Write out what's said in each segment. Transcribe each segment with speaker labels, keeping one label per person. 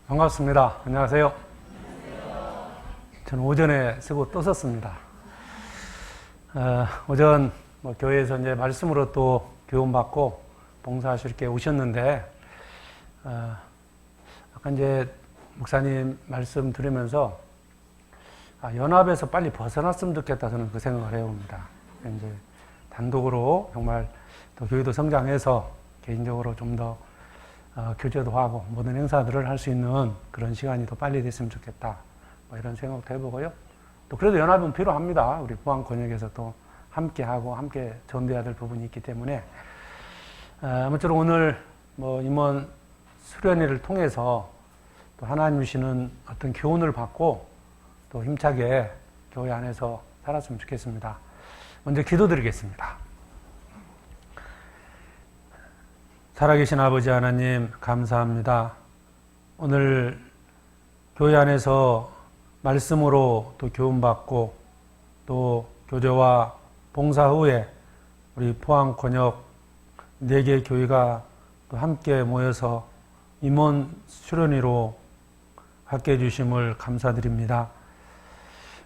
Speaker 1: 반갑습니다. 안녕하세요. 저는 오전에 쓰고 또 썼습니다. 오전 교회에서 이제 말씀으로 또 교훈받고 봉사하실 게 오셨는데, 아까 이제 목사님 말씀 들으면서 연합에서 빨리 벗어났으면 좋겠다, 저는 그 생각을 해봅니다. 이제 단독으로 정말 또 교회도 성장해서 개인적으로 좀 더 교제도 하고 모든 행사들을 할 수 있는 그런 시간이 더 빨리 됐으면 좋겠다, 이런 생각도 해보고요. 또 그래도 연합은 필요합니다. 우리 포항 권역에서 또 함께 하고 함께 전도해야 될 부분이 있기 때문에, 아무쪼록 오늘 임원 수련회를 통해서 또 하나님 주시는 어떤 교훈을 받고 또 힘차게 교회 안에서 살았으면 좋겠습니다. 먼저 기도드리겠습니다. 살아계신 아버지 하나님, 감사합니다. 오늘 교회 안에서 말씀으로 또 교훈받고 또 교제와 봉사 후에 우리 포항 권역 4개 교회가 또 함께 모여서 임원 수련회로 갖게 해주심을 감사드립니다.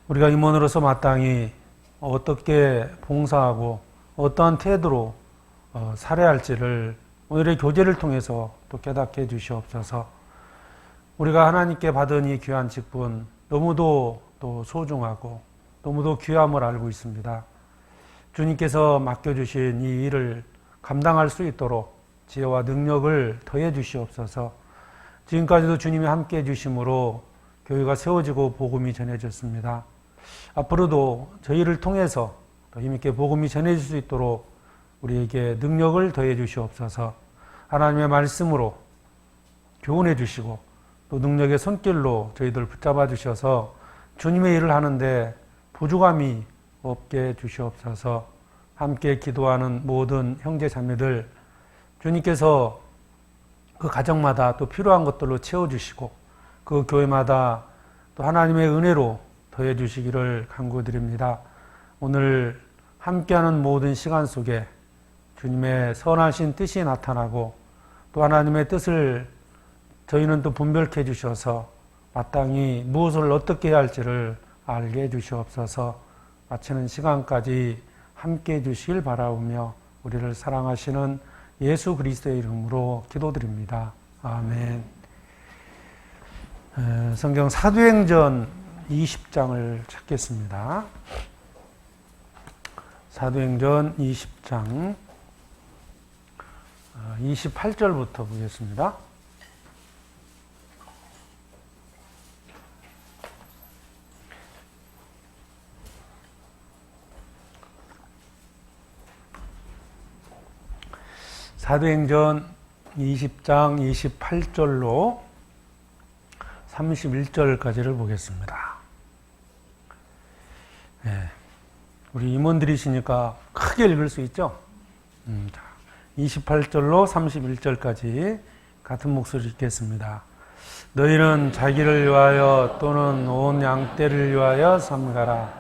Speaker 1: 우리가 임원으로서 마땅히 어떻게 봉사하고 어떠한 태도로 살아야 할지를 오늘의 교제를 통해서 또 깨닫게 해주시옵소서. 우리가 하나님께 받은 이 귀한 직분, 너무도 또 소중하고 너무도 귀함을 알고 있습니다. 주님께서 맡겨주신 이 일을 감당할 수 있도록 지혜와 능력을 더해 주시옵소서. 지금까지도 주님이 함께 해주심으로 교회가 세워지고 복음이 전해졌습니다. 앞으로도 저희를 통해서 더 힘있게 복음이 전해질 수 있도록 우리에게 능력을 더해 주시옵소서. 하나님의 말씀으로 교훈해 주시고 또 능력의 손길로 저희들 붙잡아 주셔서 주님의 일을 하는데 부족함이 없게 해 주시옵소서. 함께 기도하는 모든 형제 자매들, 주님께서 그 가정마다 또 필요한 것들로 채워주시고 그 교회마다 또 하나님의 은혜로 더해 주시기를 간구드립니다. 오늘 함께하는 모든 시간 속에 주님의 선하신 뜻이 나타나고 또 하나님의 뜻을 저희는 또 분별케 해주셔서 마땅히 무엇을 어떻게 해야 할지를 알게 해주시옵소서. 마치는 시간까지 함께 해주시길 바라오며 우리를 사랑하시는 예수 그리스도의 이름으로 기도드립니다. 아멘. 성경 사도행전 20장을 찾겠습니다. 사도행전 20장 28절부터 보겠습니다. 사도행전 20장 28절로 31절까지를 보겠습니다. 우리 임원들이시니까 크게 읽을 수 있죠? 28절로 31절까지 같은 목소리 읽겠습니다. 너희는 자기를 위하여 또는 온 양떼를 위하여 삼가라.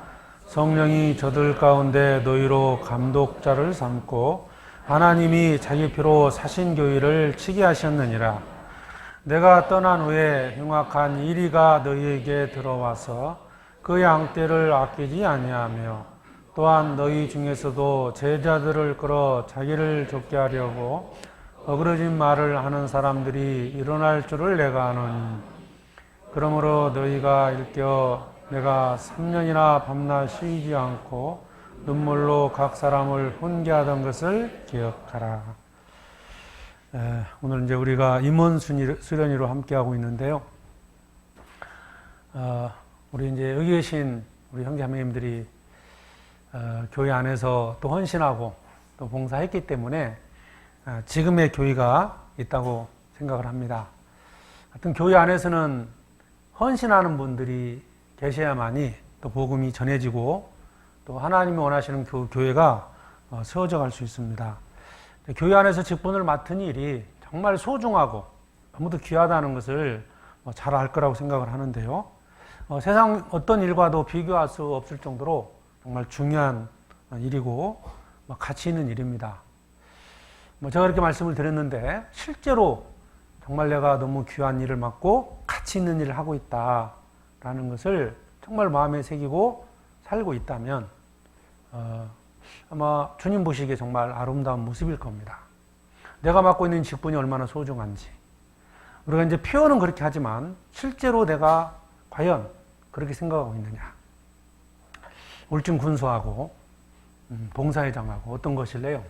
Speaker 1: 성령이 저들 가운데 너희로 감독자를 삼고 하나님이 자기 피로 사신 교회를 치게 하셨느니라. 내가 떠난 후에 흉악한 이리가 너희에게 들어와서 그 양떼를 아끼지 아니하며 또한 너희 중에서도 제자들을 끌어 자기를 좁게 하려고 어그러진 말을 하는 사람들이 일어날 줄을 내가 아노니, 그러므로 너희가 일깨어 내가 3년이나 밤낮 쉬지 않고 눈물로 각 사람을 훈계하던 것을 기억하라. 오늘 이제 우리가 임원 수련회로 함께하고 있는데요. 우리 이제 여기 계신 우리 형제자매님들이 교회 안에서 또 헌신하고 또 봉사했기 때문에 지금의 교회가 있다고 생각을 합니다. 하여튼 교회 안에서는 헌신하는 분들이 계셔야만이 또 복음이 전해지고 또 하나님이 원하시는 그 교회가 세워져 갈 수 있습니다. 교회 안에서 직분을 맡은 일이 정말 소중하고 너무도 귀하다는 것을 잘 알 거라고 생각을 하는데요. 세상 어떤 일과도 비교할 수 없을 정도로 정말 중요한 일이고 가치 있는 일입니다. 제가 이렇게 말씀을 드렸는데 실제로 정말 내가 너무 귀한 일을 맡고 가치 있는 일을 하고 있다라는 것을 정말 마음에 새기고 살고 있다면 아마 주님 보시기에 정말 아름다운 모습일 겁니다. 내가 맡고 있는 직분이 얼마나 소중한지. 우리가 이제 표현은 그렇게 하지만 실제로 내가 과연 그렇게 생각하고 있느냐. 울진 군수하고 봉사회장하고 어떤 것일래요?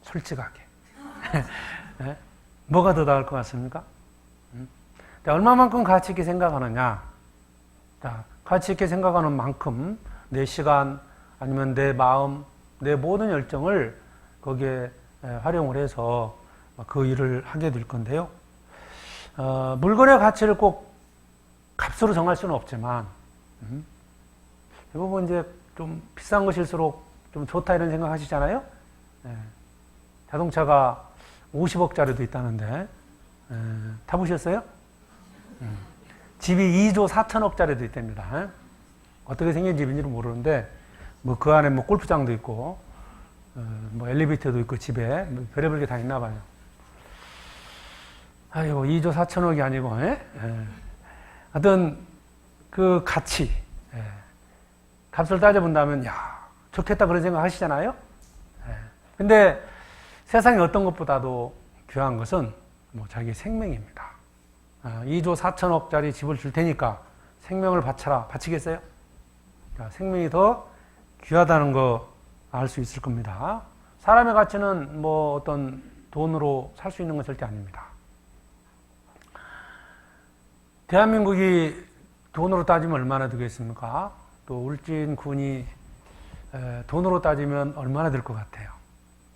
Speaker 1: 솔직하게. 네? 뭐가 더 나을 것 같습니까? 얼마만큼 가치 있게 생각하느냐. 자, 가치 있게 생각하는 만큼 내 시간 아니면 내 마음, 내 모든 열정을 거기에 활용을 해서 그 일을 하게 될 건데요. 물건의 가치를 꼭 값으로 정할 수는 없지만 대부분 이제 좀 비싼 것일수록 좀 좋다 이런 생각 하시잖아요. 자동차가 50억짜리도 있다는데 타보셨어요? 집이 2조 4천억짜리도 있답니다. 어떻게 생긴 집인지는 모르는데 뭐 그 안에 뭐 골프장도 있고 뭐 엘리베이터도 있고 집에 뭐 별의별 게 다 있나 봐요. 아이고 2조 4천억이 아니고 하여튼 그 가치 값을 따져본다면 야 좋겠다 그런 생각 하시잖아요. 근데 세상에 어떤 것보다도 귀한 것은 뭐 자기 생명입니다. 2조 4천억짜리 집을 줄 테니까 생명을 바쳐라. 바치겠어요? 생명이 더 귀하다는 거 알 수 있을 겁니다. 사람의 가치는 뭐 어떤 돈으로 살 수 있는 건 절대 아닙니다. 대한민국이 돈으로 따지면 얼마나 되겠습니까? 또 울진군이 돈으로 따지면 얼마나 될 것 같아요?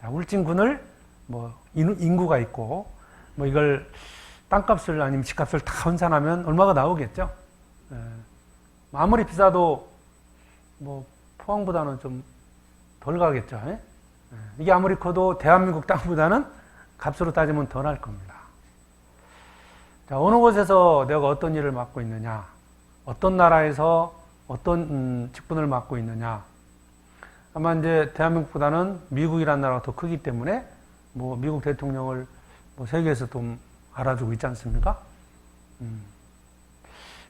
Speaker 1: 울진군을 뭐 인구가 있고 뭐 이걸 땅값을 아니면 집값을 다 환산하면 얼마가 나오겠죠? 아무리 비싸도 뭐 포항보다는 좀 덜 가겠죠. 이게 아무리 커도 대한민국 땅보다는 값으로 따지면 더 날 겁니다. 자, 어느 곳에서 내가 어떤 일을 맡고 있느냐, 어떤 나라에서 어떤 직분을 맡고 있느냐. 아마 이제 대한민국보다는 미국이라는 나라가 더 크기 때문에 뭐 미국 대통령을 뭐 세계에서 좀 알아주고 있지 않습니까?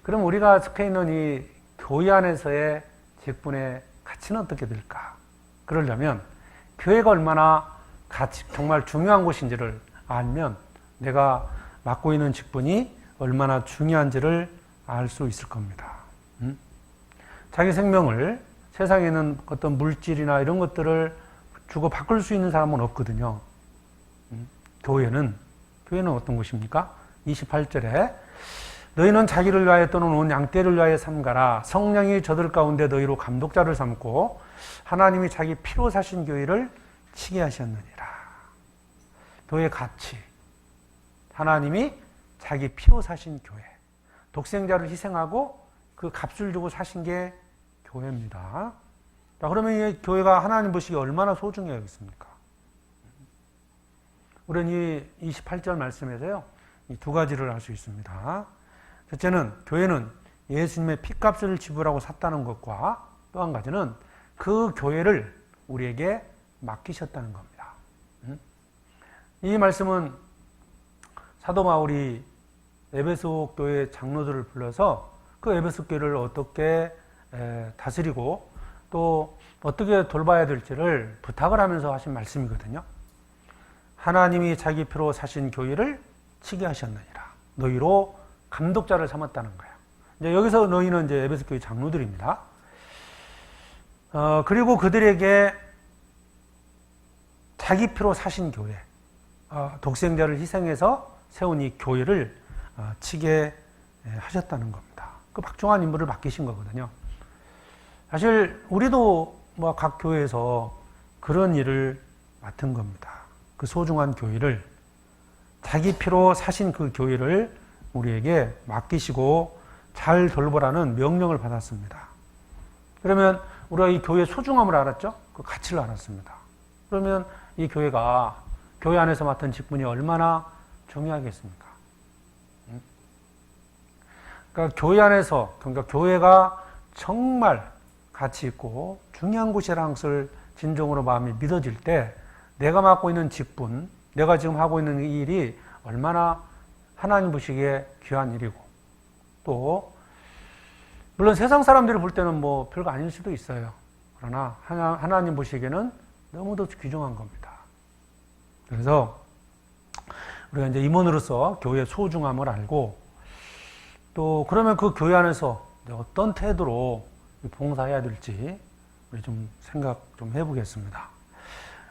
Speaker 1: 그럼 우리가 속해 있는 이 교회 안에서의 직분의 가치는 어떻게 될까? 그러려면 교회가 얼마나 정말 중요한 곳인지를 알면 내가 맡고 있는 직분이 얼마나 중요한지를 알 수 있을 겁니다. 자기 생명을 세상에 있는 어떤 물질이나 이런 것들을 주고 바꿀 수 있는 사람은 없거든요. 교회는 어떤 곳입니까? 28절에 너희는 자기를 위하여 또는 온 양떼를 위하여 삼가라. 성령이 저들 가운데 너희로 감독자를 삼고 하나님이 자기 피로 사신 교회를 치게 하셨느니라. 교회의 가치. 하나님이 자기 피로 사신 교회. 독생자를 희생하고 그 값을 주고 사신 게 교회입니다. 자, 그러면 이 교회가 하나님 보시기에 얼마나 소중해야겠습니까? 우리는 이 28절 말씀에서요, 이 두 가지를 알 수 있습니다. 첫째는 교회는 예수님의 피값을 지불하고 샀다는 것과 또 한 가지는 그 교회를 우리에게 맡기셨다는 겁니다. 이 말씀은 사도 바울이 에베소 교회 장로들을 불러서 그 에베소 교회를 어떻게 다스리고 또 어떻게 돌봐야 될지를 부탁을 하면서 하신 말씀이거든요. 하나님이 자기 피로 사신 교회를 치게 하셨느니라. 너희로 감독자를 삼았다는 거예요. 이제 여기서 너희는 이제 에베소 교회 장로들입니다. 그리고 그들에게 자기 피로 사신 교회, 독생자를 희생해서 세운 이 교회를 치게 하셨다는 겁니다. 그 박중한 인물을 맡기신 거거든요. 사실 우리도 뭐 각 교회에서 그런 일을 맡은 겁니다. 그 소중한 교회를 자기 피로 사신 그 교회를 우리에게 맡기시고 잘 돌보라는 명령을 받았습니다. 그러면 우리가 이 교회의 소중함을 알았죠? 그 가치를 알았습니다. 그러면 이 교회가 교회 안에서 맡은 직분이 얼마나 중요하겠습니까? 그러니까 교회 안에서, 그러니까 교회가 정말 가치 있고 중요한 곳이라는 것을 진정으로 마음이 믿어질 때 내가 맡고 있는 직분, 내가 지금 하고 있는 이 일이 얼마나 하나님 보시기에 귀한 일이고, 또 물론 세상 사람들이 볼 때는 뭐 별거 아닐 수도 있어요. 그러나 하나님 보시기에는 너무도 귀중한 겁니다. 그래서 우리가 이제 임원으로서 교회의 소중함을 알고, 또 그러면 그 교회 안에서 어떤 태도로 봉사해야 될지 우리 좀 생각 좀 해보겠습니다.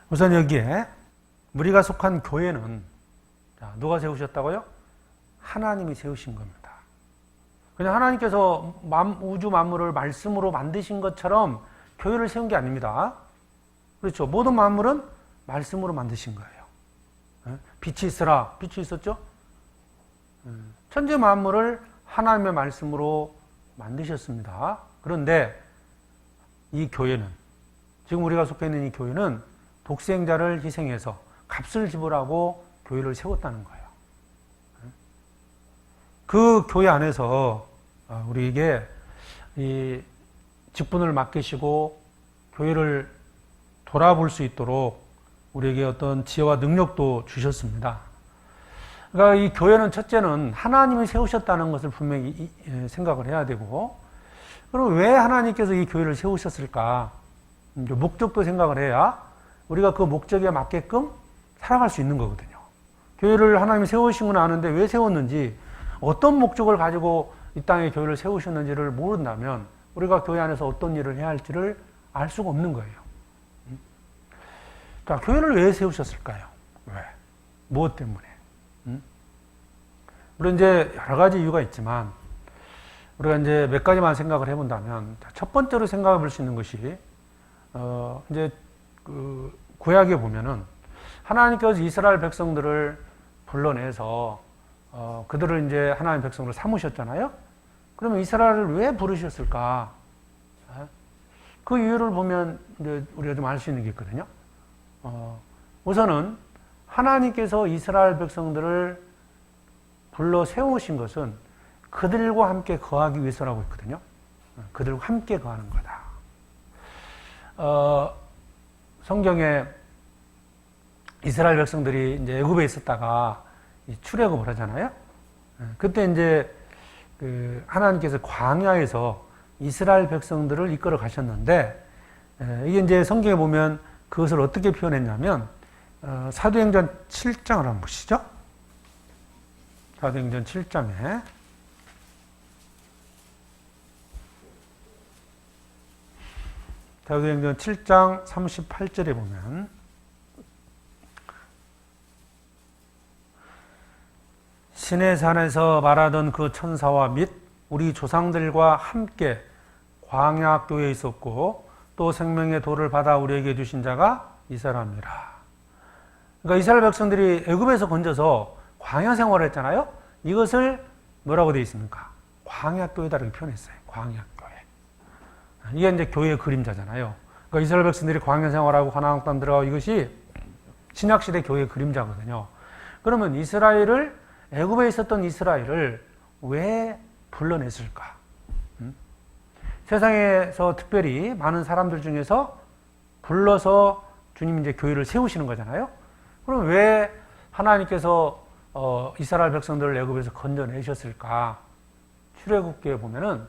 Speaker 1: 우선 여기에 우리가 속한 교회는 누가 세우셨다고요? 하나님이 세우신 겁니다. 그냥 하나님께서 우주 만물을 말씀으로 만드신 것처럼 교회를 세운 게 아닙니다. 그렇죠. 모든 만물은 말씀으로 만드신 거예요. 빛이 있으라. 빛이 있었죠? 천지 만물을 하나님의 말씀으로 만드셨습니다. 그런데 이 교회는, 지금 우리가 속해 있는 이 교회는 독생자를 희생해서 값을 지불하고 교회를 세웠다는 거예요. 그 교회 안에서 우리에게 이 직분을 맡기시고 교회를 돌아볼 수 있도록 우리에게 어떤 지혜와 능력도 주셨습니다. 그러니까 이 교회는 첫째는 하나님이 세우셨다는 것을 분명히 생각을 해야 되고, 그럼 왜 하나님께서 이 교회를 세우셨을까? 목적도 생각을 해야 우리가 그 목적에 맞게끔 살아갈 수 있는 거거든요. 교회를 하나님이 세우신 건 아는데 왜 세웠는지, 어떤 목적을 가지고 이 땅에 교회를 세우셨는지를 모른다면 우리가 교회 안에서 어떤 일을 해야 할지를 알 수가 없는 거예요. 자, 교회를 왜 세우셨을까요? 왜? 무엇 때문에? 물론 이제 여러 가지 이유가 있지만 우리가 이제 몇 가지만 생각을 해본다면, 첫 번째로 생각해 볼 수 있는 것이 이제 그 구약에 보면은 하나님께서 이스라엘 백성들을 불러내서 그들을 이제 하나님 백성으로 삼으셨잖아요. 그러면 이스라엘을 왜 부르셨을까? 그 이유를 보면 이제 우리가 좀 알 수 있는 게 있거든요. 우선은 하나님께서 이스라엘 백성들을 불러 세우신 것은 그들과 함께 거하기 위해서라고 했거든요. 그들과 함께 거하는 거다. 성경에 이스라엘 백성들이 이제 애굽에 있었다가 출애굽을 하잖아요. 그때 이제 그 하나님께서 광야에서 이스라엘 백성들을 이끌어 가셨는데, 이게 이제 성경에 보면 그것을 어떻게 표현했냐면, 사도행전 7장을 한번 보시죠. 사도행전 7장에 사도행전 7장 38절에 보면, 시내산에서 말하던 그 천사와 및 우리 조상들과 함께 광야교회에 있었고 또 생명의 도를 받아 우리에게 주신 자가 이 사람이라. 그러니까 이스라엘 백성들이 애굽에서 건져서 광야 생활을 했잖아요. 이것을 뭐라고 되어 있습니까? 광야교회다 이렇게 표현했어요. 광야교회. 이게 이제 교회의 그림자잖아요. 그러니까 이스라엘 백성들이 광야 생활하고 가나안 땅 들어가고, 이것이 신약시대 교회의 그림자거든요. 그러면 애굽에 있었던 이스라엘을 왜 불러냈을까? 세상에서 특별히 많은 사람들 중에서 불러서 주님이 이제 교회를 세우시는 거잖아요. 그럼 왜 하나님께서 이스라엘 백성들을 애굽에서 건져내셨을까? 출애굽기에 보면은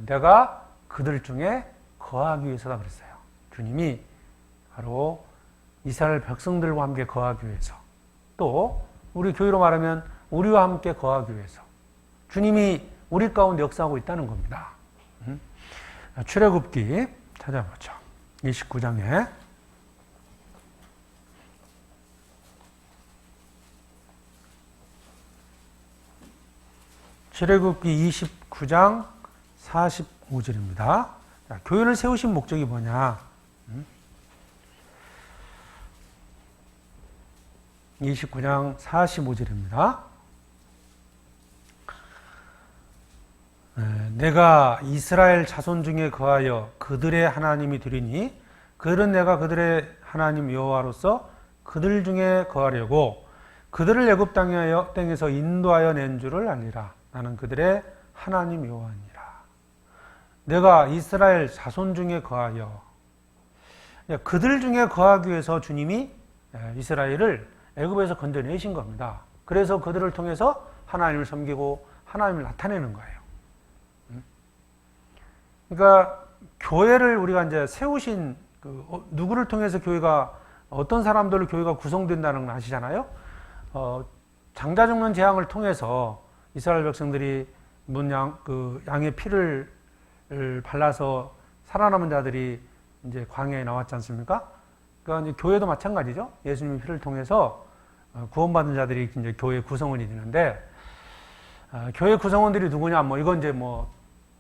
Speaker 1: 내가 그들 중에 거하기 위해서다 그랬어요. 주님이 바로 이스라엘 백성들과 함께 거하기 위해서, 또 우리 교회로 말하면 우리와 함께 거하기 위해서 주님이 우리 가운데 역사하고 있다는 겁니다. 출애굽기 찾아보죠. 29장에 출애굽기 29장 45절입니다. 자, 교회를 세우신 목적이 뭐냐? 29장 45절입니다. 내가 이스라엘 자손 중에 거하여 그들의 하나님이 되리니 그들은 내가 그들의 하나님 여호와로서 그들 중에 거하려고 그들을 애굽 땅에서 인도하여 낸 줄을 알리라. 나는 그들의 하나님 여호와니라. 내가 이스라엘 자손 중에 거하여, 그들 중에 거하기 위해서 주님이 이스라엘을 애굽에서 건져내신 겁니다. 그래서 그들을 통해서 하나님을 섬기고 하나님을 나타내는 거예요. 그러니까 교회를 우리가 이제 세우신 누구를 통해서 교회가 어떤 사람들로 교회가 구성된다는 걸 아시잖아요. 장자 죽는 재앙을 통해서 이스라엘 백성들이 양의 피를 발라서 살아남은 자들이 이제 광야에 나왔지 않습니까? 그러니까 이제 교회도 마찬가지죠. 예수님의 피를 통해서 구원받은 자들이 이제 교회 구성원이 되는데, 교회 구성원들이 누구냐? 이건 이제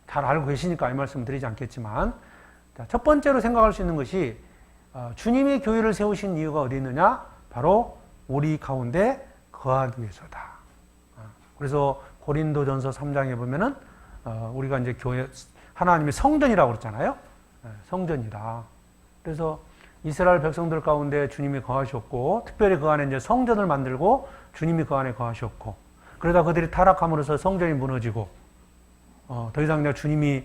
Speaker 1: 잘 알고 계시니까 이 말씀 드리지 않겠지만, 첫 번째로 생각할 수 있는 것이 주님이 교회를 세우신 이유가 어디 있느냐? 바로 우리 가운데 거하기 위해서다. 그래서 고린도전서 3장에 보면은 우리가 이제 교회 하나님의 성전이라고 그랬잖아요. 성전이다. 그래서 이스라엘 백성들 가운데 주님이 거하셨고, 특별히 그 안에 이제 성전을 만들고 주님이 그 안에 거하셨고, 그러다 그들이 타락함으로써 성전이 무너지고, 더 이상 내가 주님이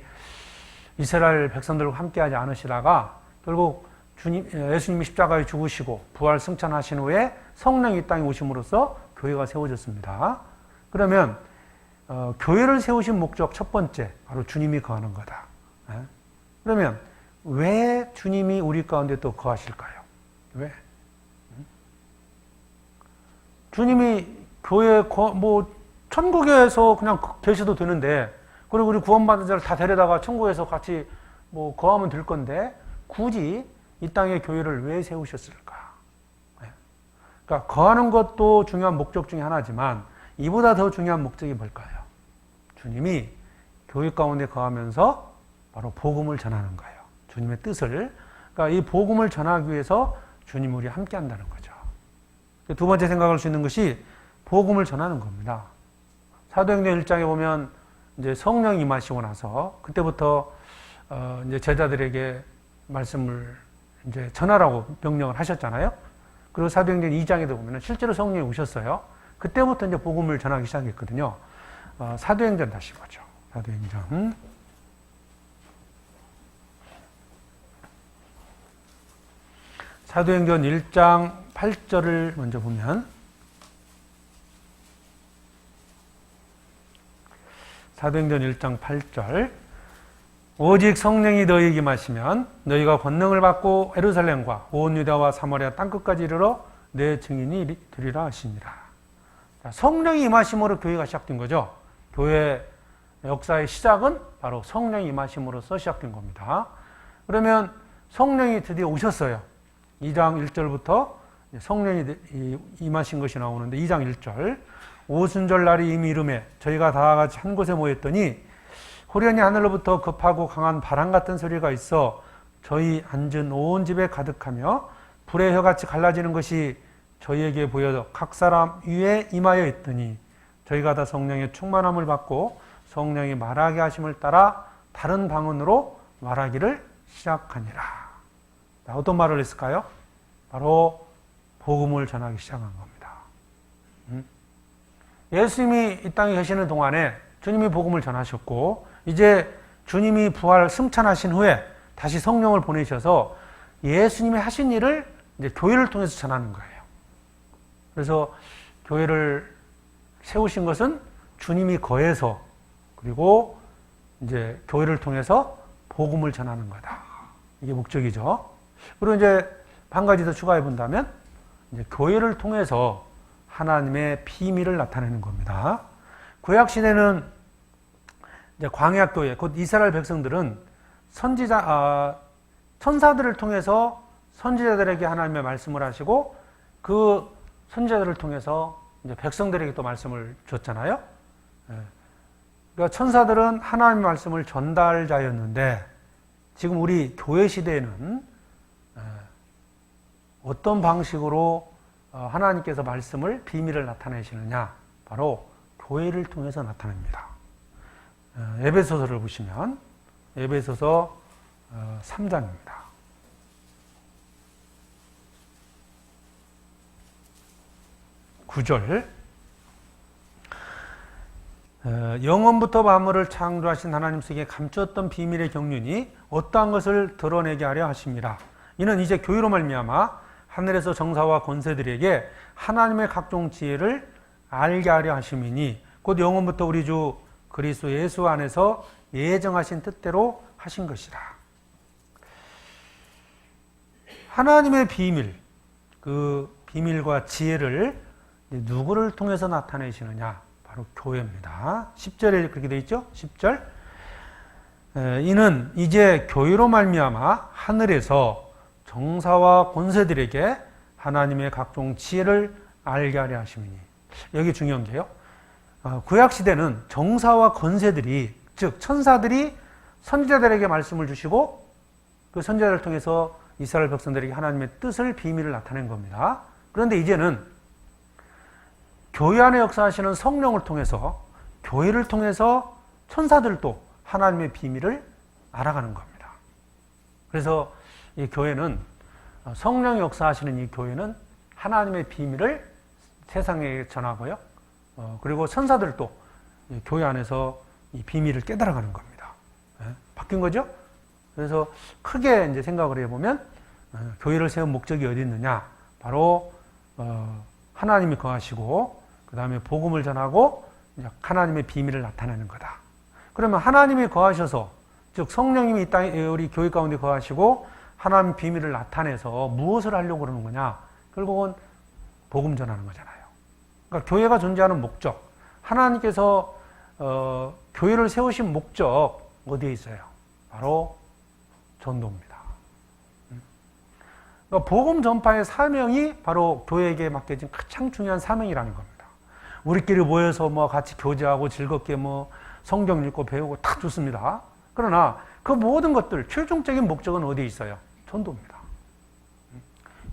Speaker 1: 이스라엘 백성들과 함께하지 않으시다가 결국 예수님이 십자가에 죽으시고 부활 승천하신 후에 성령이 이 땅에 오심으로써 교회가 세워졌습니다. 그러면 교회를 세우신 목적 첫 번째, 바로 주님이 거하는 거다. 그러면 왜 주님이 우리 가운데 또 거하실까요? 왜? 주님이 교회 천국에서 그냥 계셔도 되는데, 그리고 우리 구원받은 자를 다 데려다가 천국에서 같이 거하면 될 건데, 굳이 이 땅에 교회를 왜 세우셨을까? 그러니까 거하는 것도 중요한 목적 중에 하나지만 이보다 더 중요한 목적이 뭘까요? 주님이 교회 가운데 거하면서 바로 복음을 전하는 거예요. 주님의 뜻을. 그러니까 이 복음을 전하기 위해서 주님 우리 함께 한다는 거죠. 두 번째 생각할 수 있는 것이 복음을 전하는 겁니다. 사도행전 1장에 보면 이제 성령이 임하시고 나서 그때부터 이제 제자들에게 말씀을 이제 전하라고 명령을 하셨잖아요. 그리고 사도행전 2장에도 보면 실제로 성령이 오셨어요. 그때부터 이제 복음을 전하기 시작했거든요. 사도행전 다시 보죠. 사도행전. 사도행전 1장 8절을 먼저 보면, 사도행전 1장 8절, 오직 성령이 너희에게 임하시면 너희가 권능을 받고 예루살렘과 온 유다와 사마리아 땅끝까지 이르러 내 증인이 되리라 하시니라. 성령이 임하심으로 교회가 시작된 거죠. 교회 역사의 시작은 바로 성령이 임하심으로써 시작된 겁니다. 그러면 성령이 드디어 오셨어요. 2장 1절부터 성령이 임하신 것이 나오는데, 2장 1절, 오순절 날이 이미 이르매 저희가 다 같이 한 곳에 모였더니 호련히 하늘로부터 급하고 강한 바람 같은 소리가 있어 저희 앉은 온 집에 가득하며 불의 혀같이 갈라지는 것이 저희에게 보여 각 사람 위에 임하여 있더니 저희가 다 성령의 충만함을 받고 성령이 말하게 하심을 따라 다른 방언으로 말하기를 시작하니라. 어떤 말을 했을까요? 바로 복음을 전하기 시작한 겁니다. 예수님이 이 땅에 계시는 동안에 주님이 복음을 전하셨고, 이제 주님이 부활 승천하신 후에 다시 성령을 보내셔서 예수님이 하신 일을 이제 교회를 통해서 전하는 거예요. 그래서 교회를 세우신 것은 주님이 거해서, 그리고 이제 교회를 통해서 복음을 전하는 거다. 이게 목적이죠. 그리고 이제 한 가지 더 추가해 본다면, 이제 교회를 통해서 하나님의 비밀을 나타내는 겁니다. 구약 시대는 이제 광야 교회, 곧 이스라엘 백성들은 천사들을 통해서 선지자들에게 하나님의 말씀을 하시고, 그 선지자들을 통해서 이제 백성들에게 또 말씀을 줬잖아요. 그러니까 천사들은 하나님의 말씀을 전달자였는데, 지금 우리 교회 시대에는 어떤 방식으로 하나님께서 말씀을, 비밀을 나타내시느냐? 바로 교회를 통해서 나타냅니다. 에베소서를 보시면 에베소서 3장입니다. 9절, 영원부터 만물을 창조하신 하나님 속에 감추었던 비밀의 경륜이 어떠한 것을 드러내게 하려 하심이라. 이는 이제 교회로 말미암아 하늘에서 정사와 권세들에게 하나님의 각종 지혜를 알게 하려 하심이니 곧 영원부터 우리 주 그리스도 예수 안에서 예정하신 뜻대로 하신 것이라. 하나님의 비밀, 그 비밀과 지혜를 누구를 통해서 나타내시느냐? 바로 교회입니다. 10절에 그렇게 되어 있죠? 10절. 이는 이제 교회로 말미암아 하늘에서 정사와 권세들에게 하나님의 각종 지혜를 알게 하려 하심이니. 여기 중요한 게요. 구약 시대는 정사와 권세들이, 즉 천사들이 선지자들에게 말씀을 주시고 그 선지자를 통해서 이스라엘 백성들에게 하나님의 뜻을, 비밀을 나타낸 겁니다. 그런데 이제는 교회 안에 역사하시는 성령을 통해서, 교회를 통해서 천사들도 하나님의 비밀을 알아가는 겁니다. 그래서 이 교회는, 성령이 역사하시는 이 교회는 하나님의 비밀을 세상에 전하고요. 그리고 천사들도 교회 안에서 이 비밀을 깨달아가는 겁니다. 바뀐 거죠? 그래서 크게 이제 생각을 해보면 교회를 세운 목적이 어디 있느냐? 바로 하나님이 거하시고 그 다음에 복음을 전하고 하나님의 비밀을 나타내는 거다. 그러면 하나님이 거하셔서, 즉 성령님이 이 땅에, 우리 교회 가운데 거하시고 하나님의 비밀을 나타내서 무엇을 하려고 그러는 거냐? 결국은 복음 전하는 거잖아요. 그러니까 교회가 존재하는 목적, 하나님께서 교회를 세우신 목적 어디에 있어요? 바로 전도입니다. 그러니까 복음 전파의 사명이 바로 교회에게 맡겨진 가장 중요한 사명이라는 겁니다. 우리끼리 모여서 뭐 같이 교제하고 즐겁게 뭐 성경 읽고 배우고 다 좋습니다. 그러나 그 모든 것들 최종적인 목적은 어디에 있어요? 전도입니다.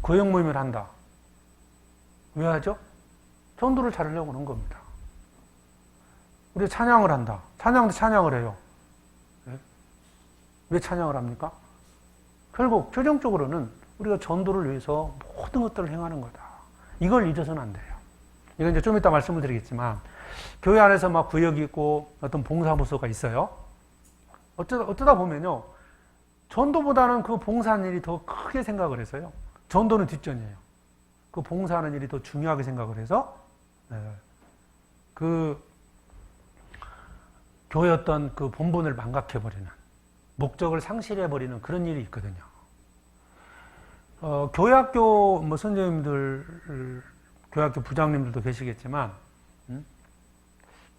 Speaker 1: 구역 모임을 한다. 왜 하죠? 전도를 잘하려고 하는 겁니다. 우리 찬양을 한다. 찬양도 찬양을 해요. 왜 찬양을 합니까? 결국 최종적으로는 우리가 전도를 위해서 모든 것들을 행하는 거다. 이걸 잊어서는 안 돼요. 이건 이제 좀 이따 말씀을 드리겠지만, 교회 안에서 막 구역이 있고 어떤 봉사부서가 있어요. 어쩌다 보면요, 전도보다는 그 봉사하는 일이 더 크게 생각을 해서요. 전도는 뒷전이에요. 그 봉사하는 일이 더 중요하게 생각을 해서, 그 교회 어떤 그 본분을 망각해버리는, 목적을 상실해버리는 그런 일이 있거든요. 교회학교 뭐 선생님들, 교회학교 부장님들도 계시겠지만,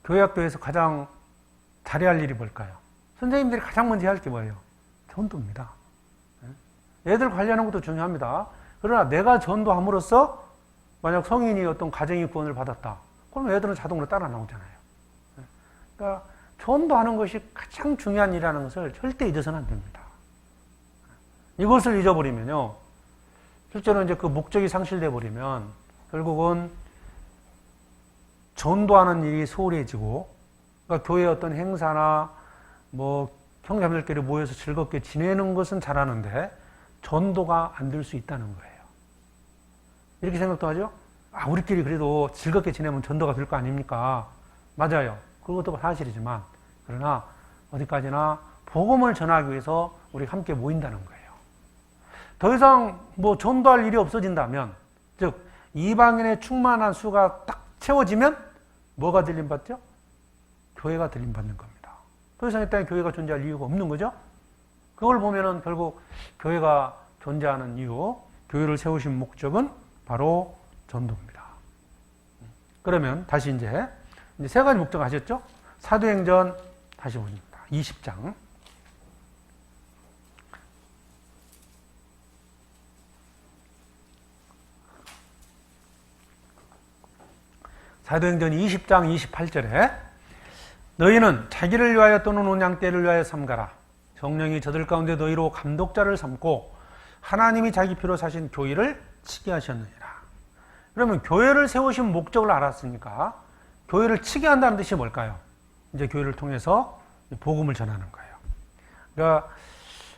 Speaker 1: 교회학교에서 가장 잘해야 할 일이 뭘까요? 선생님들이 가장 먼저 할 게 뭐예요? 전도입니다. 애들 관리하는 것도 중요합니다. 그러나 내가 전도함으로써 만약 성인이 어떤 가정의 구원을 받았다. 그럼 애들은 자동으로 따라 나오잖아요. 그러니까 전도하는 것이 가장 중요한 일이라는 것을 절대 잊어서는 안 됩니다. 이것을 잊어버리면요, 실제로 이제 그 목적이 상실돼 버리면 결국은 전도하는 일이 소홀해지고, 그러니까 교회 어떤 행사나 뭐 형제자매들끼리 모여서 즐겁게 지내는 것은 잘하는데 전도가 안 될 수 있다는 거예요. 이렇게 생각도 하죠? 우리끼리 그래도 즐겁게 지내면 전도가 될 거 아닙니까? 맞아요. 그것도 사실이지만, 그러나 어디까지나 복음을 전하기 위해서 우리 함께 모인다는 거예요. 더 이상 뭐 전도할 일이 없어진다면, 즉 이방인의 충만한 수가 딱 채워지면 뭐가 들림받죠? 교회가 들림받는 겁니다. 더 이상 이 땅에 교회가 존재할 이유가 없는 거죠. 그걸 보면은 결국 교회가 존재하는 이유, 교회를 세우신 목적은 바로 전도입니다. 그러면 다시 이제 세 가지 목적 아셨죠? 사도행전 다시 보십니다. 20장. 사도행전 20장 28절에 너희는 자기를 위하여 또는 온 양떼를 위하여 삼가라. 성령이 저들 가운데 너희로 감독자를 삼고 하나님이 자기 피로 사신 교회를 치게 하셨느니라. 그러면 교회를 세우신 목적을 알았으니까 교회를 치게 한다는 뜻이 뭘까요? 이제 교회를 통해서 복음을 전하는 거예요. 그러니까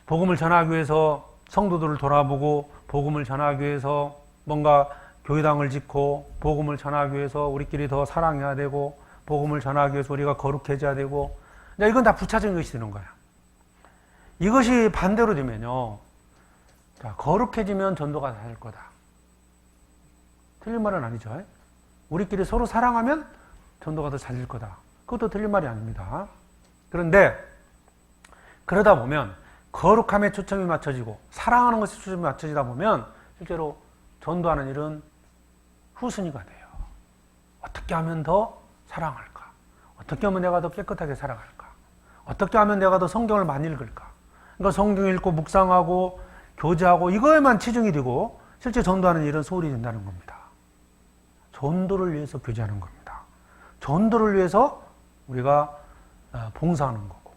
Speaker 1: 복음을 전하기 위해서 성도들을 돌아보고, 복음을 전하기 위해서 뭔가 교회당을 짓고, 복음을 전하기 위해서 우리끼리 더 사랑해야 되고, 복음을 전하기 위해서 우리가 거룩해져야 되고, 이건 다 부차적인 것이 되는 거야. 이것이 반대로 되면요, 자, 거룩해지면 전도가 다 될 거다. 틀린 말은 아니죠. 우리끼리 서로 사랑하면 전도가 더 잘 될 거다. 그것도 틀린 말이 아닙니다. 그런데 그러다 보면 거룩함에 초점이 맞춰지고 사랑하는 것에 초점이 맞춰지다 보면 실제로 전도하는 일은 후순위가 돼요. 어떻게 하면 더 사랑할까? 어떻게 하면 내가 더 깨끗하게 살아갈까? 어떻게 하면 내가 더 성경을 많이 읽을까? 그러니까 성경 읽고 묵상하고 교제하고 이거에만 치중이 되고 실제 전도하는 일은 소홀히 된다는 겁니다. 전도를 위해서 교제하는 겁니다. 전도를 위해서 우리가 봉사하는 거고.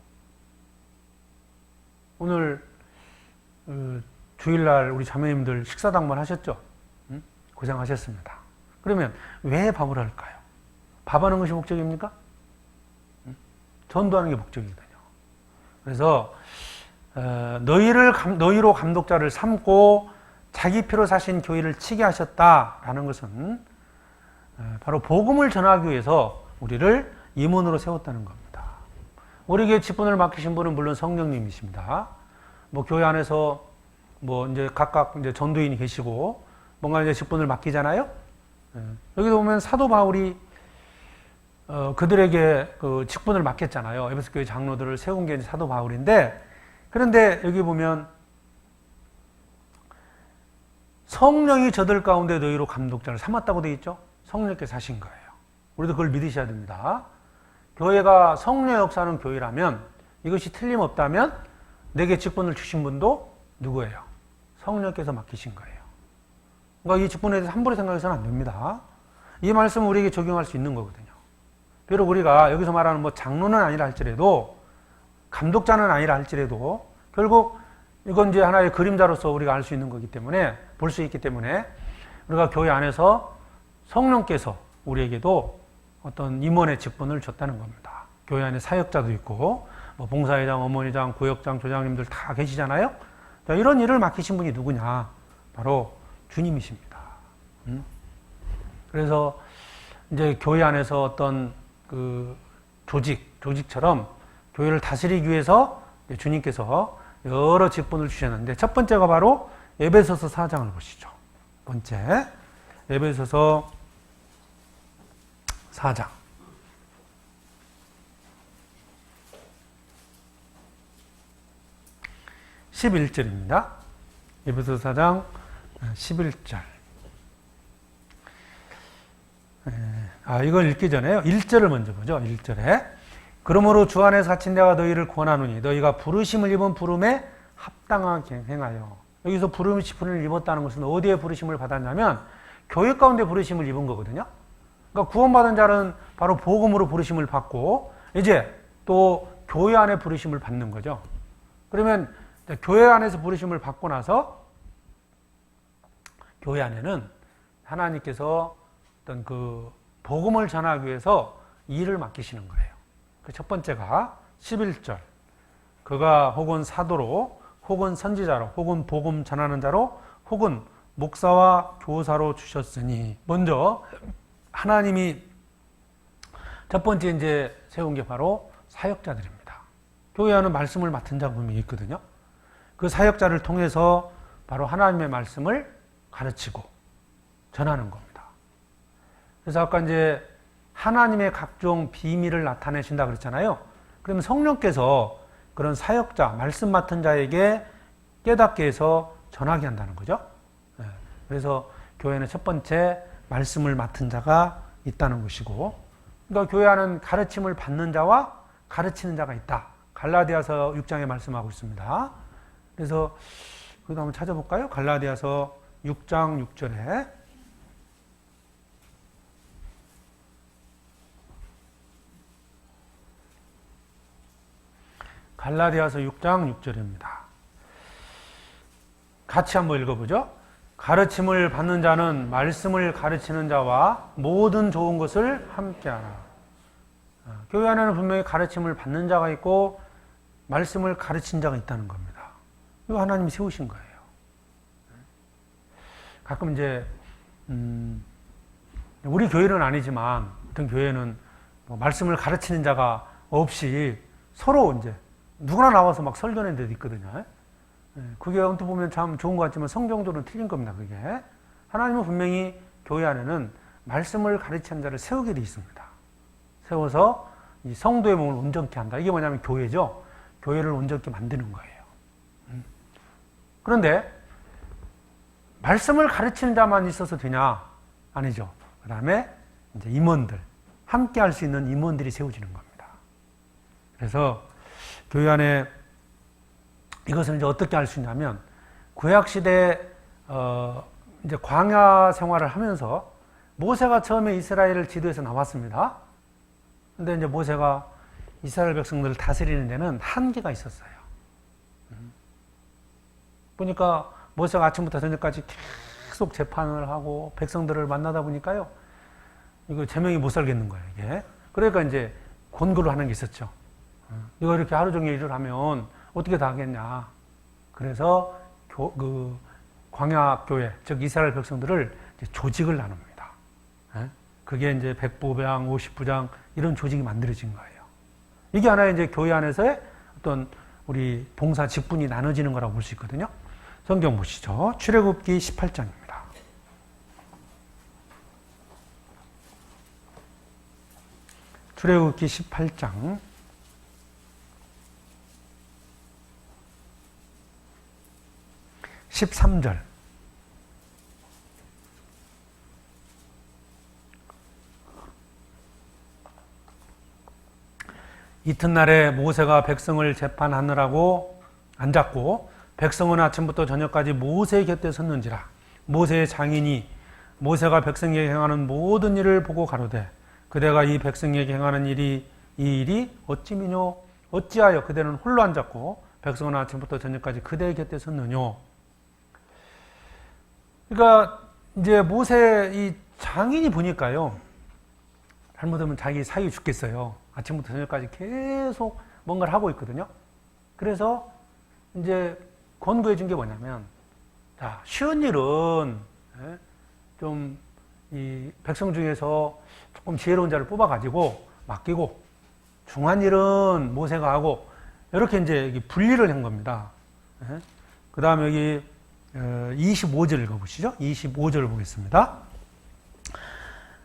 Speaker 1: 오늘 주일날 우리 자매님들 식사당번 하셨죠? 고생하셨습니다. 그러면 왜 밥을 할까요? 밥하는 것이 목적입니까? 전도하는 게 목적이거든요. 그래서 너희로 감독자를 삼고 자기 피로 사신 교회를 치게 하셨다라는 것은 바로 복음을 전하기 위해서 우리를 임원으로 세웠다는 겁니다. 우리에게 직분을 맡기신 분은 물론 성령님이십니다. 뭐 교회 안에서 뭐 이제 각각 이제 전도인이 계시고 뭔가 이제 직분을 맡기잖아요. 여기도 보면 사도 바울이 그들에게 그 직분을 맡겼잖아요. 에베소 교회 장로들을 세운 게 사도 바울인데, 그런데 여기 보면 성령이 저들 가운데 너희로 감독자를 삼았다고 되어 있죠. 성령께서 하신 거예요. 우리도 그걸 믿으셔야 됩니다. 교회가 성령 역사하는 교회라면, 이것이 틀림없다면 내게 직분을 주신 분도 누구예요? 성령께서 맡기신 거예요. 그러니까 이 직분에 대해서 함부로 생각해서는 안 됩니다. 이 말씀을 우리에게 적용할 수 있는 거거든요. 비록 우리가 여기서 말하는 뭐 장로는 아니라 할지라도, 감독자는 아니라 할지라도, 결국 이건 이제 하나의 그림자로서 우리가 알 수 있는 거기 때문에, 볼 수 있기 때문에, 우리가 교회 안에서 성령께서 우리에게도 어떤 임원의 직분을 줬다는 겁니다. 교회 안에 사역자도 있고, 뭐 봉사회장, 어머니장, 구역장, 조장님들 다 계시잖아요. 자, 이런 일을 맡기신 분이 누구냐? 바로 주님이십니다. 그래서 이제 교회 안에서 어떤 그 조직처럼 교회를 다스리기 위해서 주님께서 여러 직분을 주셨는데, 첫 번째가 바로 에베소서 4장을 보시죠. 첫 번째, 에베소서 4장. 11절입니다. 에베소서 4장 11절. 이걸 읽기 전에요. 1절을 먼저 보죠. 1절에. 그러므로 주 안에서 갇힌 내가 너희를 권하노니 너희가 부르심을 입은 부름에 합당하게 행하여. 여기서 부르심을 입었다는 것은 어디에 부르심을 받았냐면 교회 가운데 부르심을 입은 거거든요. 그러니까 구원받은 자는 바로 복음으로 부르심을 받고 이제 또 교회 안에 부르심을 받는 거죠. 그러면 교회 안에서 부르심을 받고 나서 교회 안에는 하나님께서 어떤 그 복음을 전하기 위해서 일을 맡기시는 거예요. 그 첫 번째가 11절. 그가 혹은 사도로, 혹은 선지자로, 혹은 복음 전하는 자로, 혹은 목사와 교사로 주셨으니. 먼저 하나님이 첫 번째 이제 세운 게 바로 사역자들입니다. 교회 안에 말씀을 맡은 자가 분명히 있거든요. 그 사역자를 통해서 바로 하나님의 말씀을 가르치고 전하는 겁니다. 그래서 아까 이제 하나님의 각종 비밀을 나타내신다 그랬잖아요. 그러면 성령께서 그런 사역자, 말씀 맡은 자에게 깨닫게 해서 전하게 한다는 거죠. 그래서 교회는 첫 번째 말씀을 맡은 자가 있다는 것이고, 그러니까 교회 안은 가르침을 받는 자와 가르치는 자가 있다. 갈라디아서 6장에 말씀하고 있습니다. 그래서 그거 한번 찾아볼까요? 갈라디아서 6장 6절에 갈라디아서 6장 6절입니다. 같이 한번 읽어보죠. 가르침을 받는 자는 말씀을 가르치는 자와 모든 좋은 것을 함께하라. 교회 안에는 분명히 가르침을 받는 자가 있고 말씀을 가르친 자가 있다는 겁니다. 이거 하나님이 세우신 거예요. 가끔 이제 우리 교회는 아니지만 어떤 교회는 뭐 말씀을 가르치는 자가 없이 서로 이제 누구나 나와서 막 설교하는 데도 있거든요. 그게 언뜻 보면 참 좋은 것 같지만 성경적으로는 틀린 겁니다. 그게 하나님은 분명히 교회 안에는 말씀을 가르치는 자를 세우게 되어 있습니다. 세워서 이 성도의 몸을 온전케 한다. 이게 뭐냐면 교회죠. 교회를 온전케 만드는 거예요. 그런데 말씀을 가르치는 자만 있어서 되냐? 아니죠. 그 다음에 이제 임원들, 함께 할 수 있는 임원들이 세워지는 겁니다. 그래서 교회 안에 이것을 이제 어떻게 할 수 있냐면, 구약시대, 이제 광야 생활을 하면서 모세가 처음에 이스라엘을 지도해서 나왔습니다. 근데 이제 모세가 이스라엘 백성들을 다스리는 데는 한계가 있었어요. 보니까 모세가 아침부터 저녁까지 계속 재판을 하고 백성들을 만나다 보니까요, 이거 제명이 못 살겠는 거예요, 이게. 그러니까 이제 권고를 하는 게 있었죠. 이거 이렇게 하루 종일 일을 하면 어떻게 다 하겠냐. 그래서 광야교회, 즉 이스라엘 백성들을 이제 조직을 나눕니다. 그게 이제 100부장, 50부장 이런 조직이 만들어진 거예요. 이게 하나의 이제 교회 안에서의 어떤 우리 봉사 직분이 나눠지는 거라고 볼 수 있거든요. 성경 보시죠. 출애굽기 18장입니다. 출애굽기 18장 13절. 이튿날에 모세가 백성을 재판하느라고 앉았고 백성은 아침부터 저녁까지 모세 곁에 섰는지라. 모세의 장인이 모세가 백성에게 행하는 모든 일을 보고 가로되 그대가 이 백성에게 행하는 이 일이 어찌미뇨? 어찌하여 그대는 홀로 앉았고 백성은 아침부터 저녁까지 그대의 곁에 섰느뇨? 그러니까 이제 모세 이 장인이 보니까요, 잘못하면 자기 사위 죽겠어요. 아침부터 저녁까지 계속 뭔가를 하고 있거든요. 그래서 이제 권고해 준 게 뭐냐면, 자, 쉬운 일은 좀 이 백성 중에서 조금 지혜로운 자를 뽑아가지고 맡기고, 중한 일은 모세가 하고, 이렇게 이제 분리를 한 겁니다. 그 다음에 여기 25절 읽어보시죠. 25절 보겠습니다.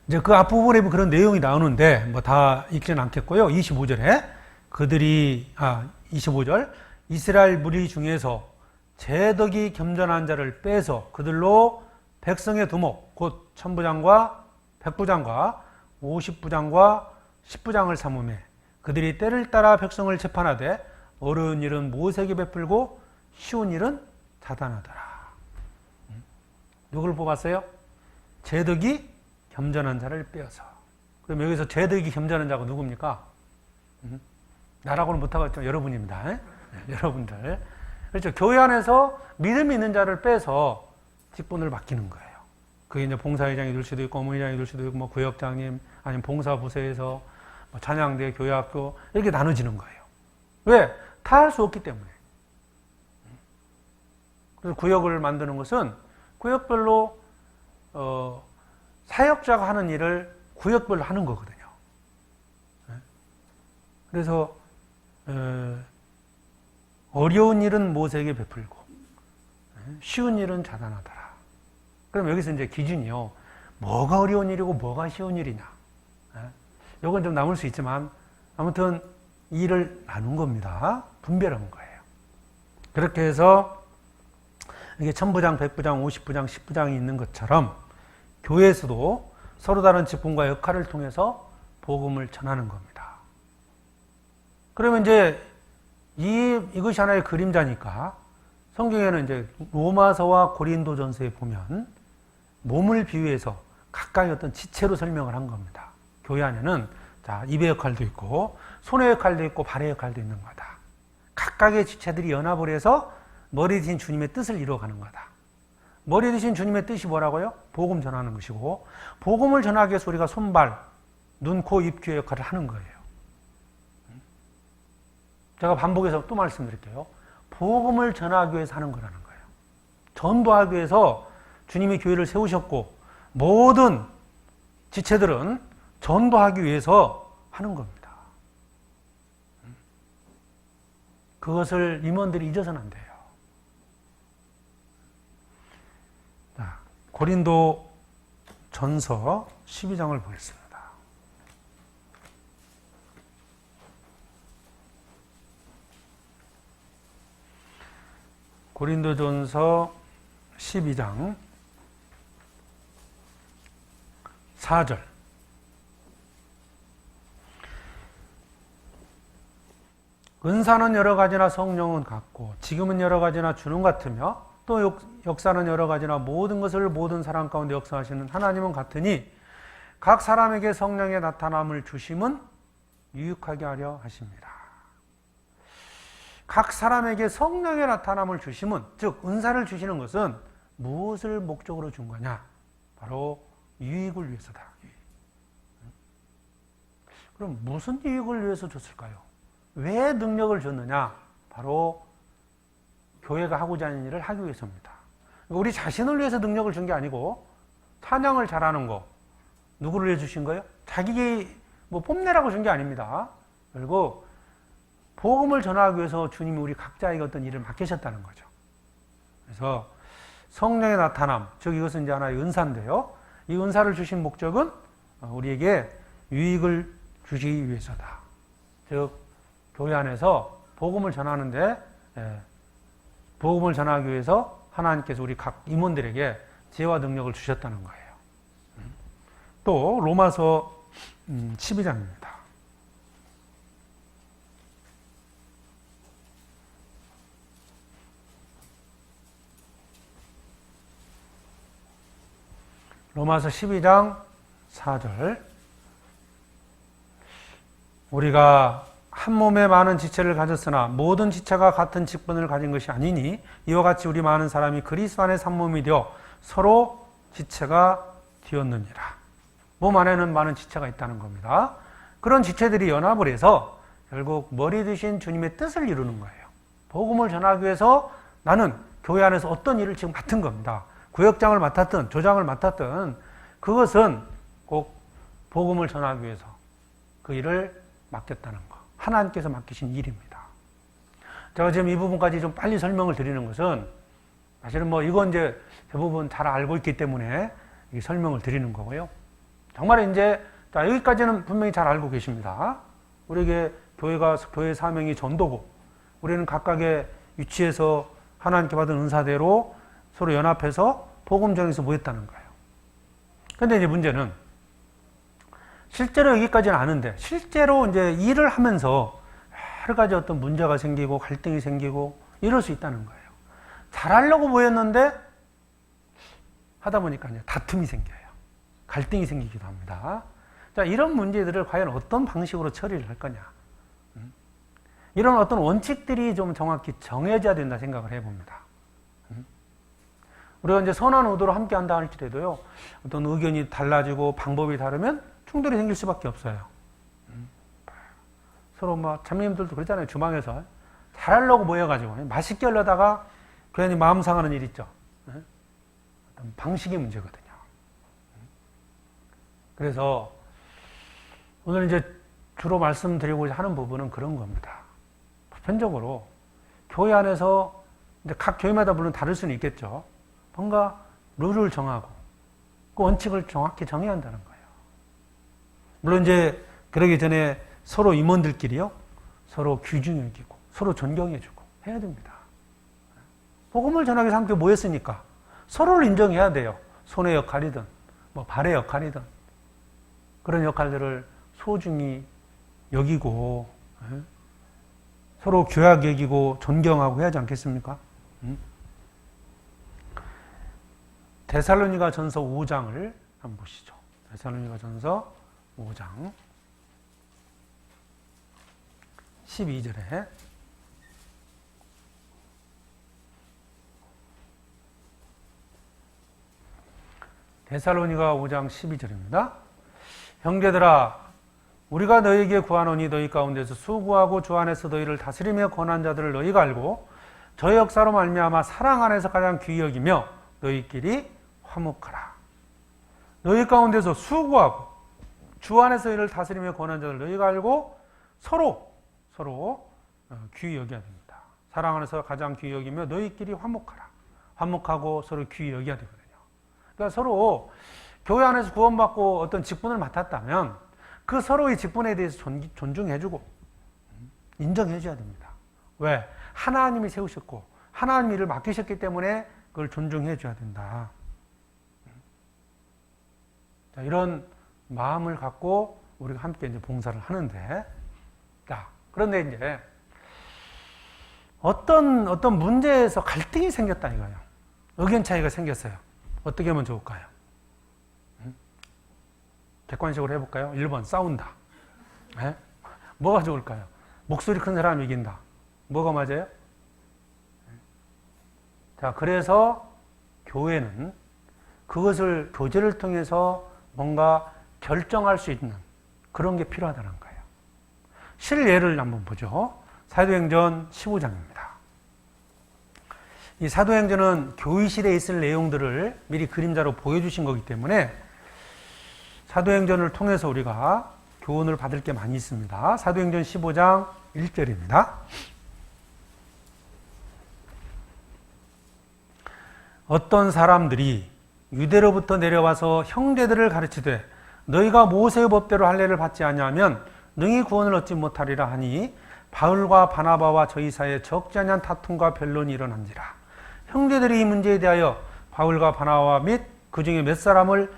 Speaker 1: 이제 그 앞부분에 그런 내용이 나오는데 뭐 다 읽지는 않겠고요. 25절에 25절 이스라엘 무리 중에서 제덕이 겸전한 자를 빼서 그들로 백성의 두목 곧 천부장과 백부장과 50부장과 10부장을 삼으매 그들이 때를 따라 백성을 재판하되 어려운 일은 모세에게 베풀고 쉬운 일은 자단하더라. 누구를 뽑았어요? 제덕이 겸전한 자를 빼어서. 그럼 여기서 제덕이 겸전한 자가 누굽니까? 나라고는 못하겠지만 여러분입니다. 네, 여러분들. 그렇죠. 교회 안에서 믿음이 있는 자를 빼서 직분을 맡기는 거예요. 그게 이제 봉사회장이 될 수도 있고, 어머니장이 될 수도 있고, 뭐 구역장님, 아니면 봉사부서에서 뭐 찬양대, 교회학교, 이렇게 나눠지는 거예요. 왜? 다 할 수 없기 때문에. 그래서 구역을 만드는 것은 구역별로, 사역자가 하는 일을 구역별로 하는 거거든요. 그래서, 어려운 일은 모세에게 베풀고, 쉬운 일은 자단하더라. 그럼 여기서 이제 기준이요. 뭐가 어려운 일이고 뭐가 쉬운 일이냐. 이건 좀 남을 수 있지만, 아무튼 일을 나눈 겁니다. 분별한 거예요. 그렇게 해서, 이게 천부장, 백부장, 50부장, 10부장이 있는 것처럼, 교회에서도 서로 다른 직분과 역할을 통해서 복음을 전하는 겁니다. 그러면 이제 이것이 하나의 그림자니까 성경에는 이제 로마서와 고린도전서에 보면 몸을 비유해서 각각의 어떤 지체로 설명을 한 겁니다. 교회 안에는 자, 입의 역할도 있고 손의 역할도 있고 발의 역할도 있는 거다. 각각의 지체들이 연합을 해서 머리 대신 주님의 뜻을 이루어가는 거다. 머리 대신 주님의 뜻이 뭐라고요? 복음 전하는 것이고 복음을 전하기 위해서 우리가 손발, 눈, 코, 입, 귀의 역할을 하는 거예요. 제가 반복해서 또 말씀드릴게요. 복음을 전하기 위해서 하는 거라는 거예요. 전도하기 위해서 주님이 교회를 세우셨고 모든 지체들은 전도하기 위해서 하는 겁니다. 그것을 임원들이 잊어서는 안 돼요. 전서 12장을 보겠습니다. 고린도전서 12장 4절. 은사는 여러 가지나 성령은 같고 지금은 여러 가지나 주는 같으며 또 역사는 여러 가지나 모든 것을 모든 사람 가운데 역사하시는 하나님은 같으니 각 사람에게 성령의 나타남을 주심은 유익하게 하려 하십니다. 각 사람에게 성령의 나타남을 주심은, 즉 은사를 주시는 것은 무엇을 목적으로 준 거냐? 바로 유익을 위해서다. 그럼 무슨 유익을 위해서 줬을까요? 왜 능력을 줬느냐? 바로 교회가 하고자 하는 일을 하기 위해서입니다. 우리 자신을 위해서 능력을 준 게 아니고 찬양을 잘하는 거 누구를 위해 주신 거예요? 자기 뽐내라고 준 게 아닙니다. 그리고 복음을 전하기 위해서 주님이 우리 각자에게 어떤 일을 맡기셨다는 거죠. 그래서 성령의 나타남, 즉 이것은 이제 하나의 은사인데요. 이 은사를 주신 목적은 우리에게 유익을 주시기 위해서다. 즉 교회 안에서 복음을 전하는데 복음을 전하기 위해서 하나님께서 우리 각 임원들에게 지혜와 능력을 주셨다는 거예요. 또 로마서 12장입니다. 로마서 12장 4절. 우리가 한 몸에 많은 지체를 가졌으나 모든 지체가 같은 직분을 가진 것이 아니니 이와 같이 우리 많은 사람이 그리스도 안에 한 몸이 되어 서로 지체가 되었느니라. 몸 안에는 많은 지체가 있다는 겁니다. 그런 지체들이 연합을 해서 결국 머리 되신 주님의 뜻을 이루는 거예요. 복음을 전하기 위해서 나는 교회 안에서 어떤 일을 지금 맡은 겁니다. 구역장을 맡았든 조장을 맡았든 그것은 꼭 복음을 전하기 위해서 그 일을 맡겼다는 거. 하나님께서 맡기신 일입니다. 제가 지금 이 부분까지 좀 빨리 설명을 드리는 것은 사실은 이건 이제 대부분 잘 알고 있기 때문에 설명을 드리는 거고요. 정말 이제 여기까지는 분명히 잘 알고 계십니다. 우리에게 교회의 사명이 전도고 우리는 각각의 위치에서 하나님께 받은 은사대로 서로 연합해서 복음 전에서 모였다는 거예요. 그런데 이제 문제는 실제로 여기까지는 아는데 실제로 이제 일을 하면서 여러 가지 어떤 문제가 생기고 갈등이 생기고 이럴 수 있다는 거예요. 잘하려고 모였는데 하다 보니까 이제 다툼이 생겨요. 갈등이 생기기도 합니다. 자, 이런 문제들을 과연 어떤 방식으로 처리를 할 거냐. 이런 어떤 원칙들이 좀 정확히 정해져야 된다 생각을 해봅니다. 우리가 이제 선한 의도로 함께 한다 할지라도요, 어떤 의견이 달라지고 방법이 다르면 충돌이 생길 수밖에 없어요. 서로 자매님들도 그러잖아요. 주방에서 잘하려고 모여가지고 맛있게 하려다가 괜히 마음 상하는 일 있죠. 어떤 방식의 문제거든요. 그래서 오늘 이제 주로 말씀드리고자 하는 부분은 그런 겁니다. 보편적으로 교회 안에서 이제 각 교회마다 물론 다를 수는 있겠죠. 뭔가 룰을 정하고 그 원칙을 정확히 정해야 한다는 거예요. 물론 이제 그러기 전에 서로 임원들끼리요, 서로 귀중여기고 서로 존경해주고 해야 됩니다. 복음을 전하기 위해서 함께 모였으니까 서로를 인정해야 돼요. 손의 역할이든 발의 역할이든 그런 역할들을 소중히 여기고 서로 귀하게 여기고 존경하고 해야지 않겠습니까? 데살로니가 전서 5장을 한번 보시죠. 데살로니가 전서 5장 12절에 데살로니가 5장 12절입니다. 형제들아, 우리가 너희에게 구하노니 너희 가운데서 수고하고 주 안에서 너희를 다스리며 권한 자들을 너희가 알고 저의 역사로 말미암아 사랑 안에서 가장 귀히 여기며 너희끼리 화목하라. 너희 가운데서 수고하고 주 안에서 너희를 다스리며 권한 자들을 너희가 알고 서로 귀히 여겨야 됩니다. 사랑 안에서 가장 귀히 여기며 너희끼리 화목하라. 화목하고 서로 귀히 여겨야 되거든요. 그러니까 서로 교회 안에서 구원받고 어떤 직분을 맡았다면 그 서로의 직분에 대해서 존중해주고 인정해줘야 됩니다. 왜? 하나님이 세우셨고 하나님 일을 맡기셨기 때문에 그걸 존중해줘야 된다. 자, 이런 마음을 갖고 우리가 함께 이제 봉사를 하는데, 자, 그런데 이제 어떤 문제에서 갈등이 생겼다 이거예요. 의견 차이가 생겼어요. 어떻게 하면 좋을까요? 객관식으로 해볼까요? 1번 싸운다. 네? 뭐가 좋을까요? 목소리 큰 사람이 이긴다. 뭐가 맞아요? 자, 그래서 교회는 그것을 교제를 통해서 뭔가 결정할 수 있는 그런 게 필요하다는 거예요. 실예를 한번 보죠. 사도행전 15장입니다. 이 사도행전은 교의실에 있을 내용들을 미리 그림자로 보여주신 거기 때문에 사도행전을 통해서 우리가 교훈을 받을 게 많이 있습니다. 사도행전 15장 1절입니다. 어떤 사람들이 유대로부터 내려와서 형제들을 가르치되 너희가 모세의 법대로 할례를 받지 아니하면 능히 구원을 얻지 못하리라 하니 바울과 바나바와 저희 사이에 적지 않은 다툼과 변론이 일어난지라. 형제들이 이 문제에 대하여 바울과 바나바 및 그 중에 몇 사람을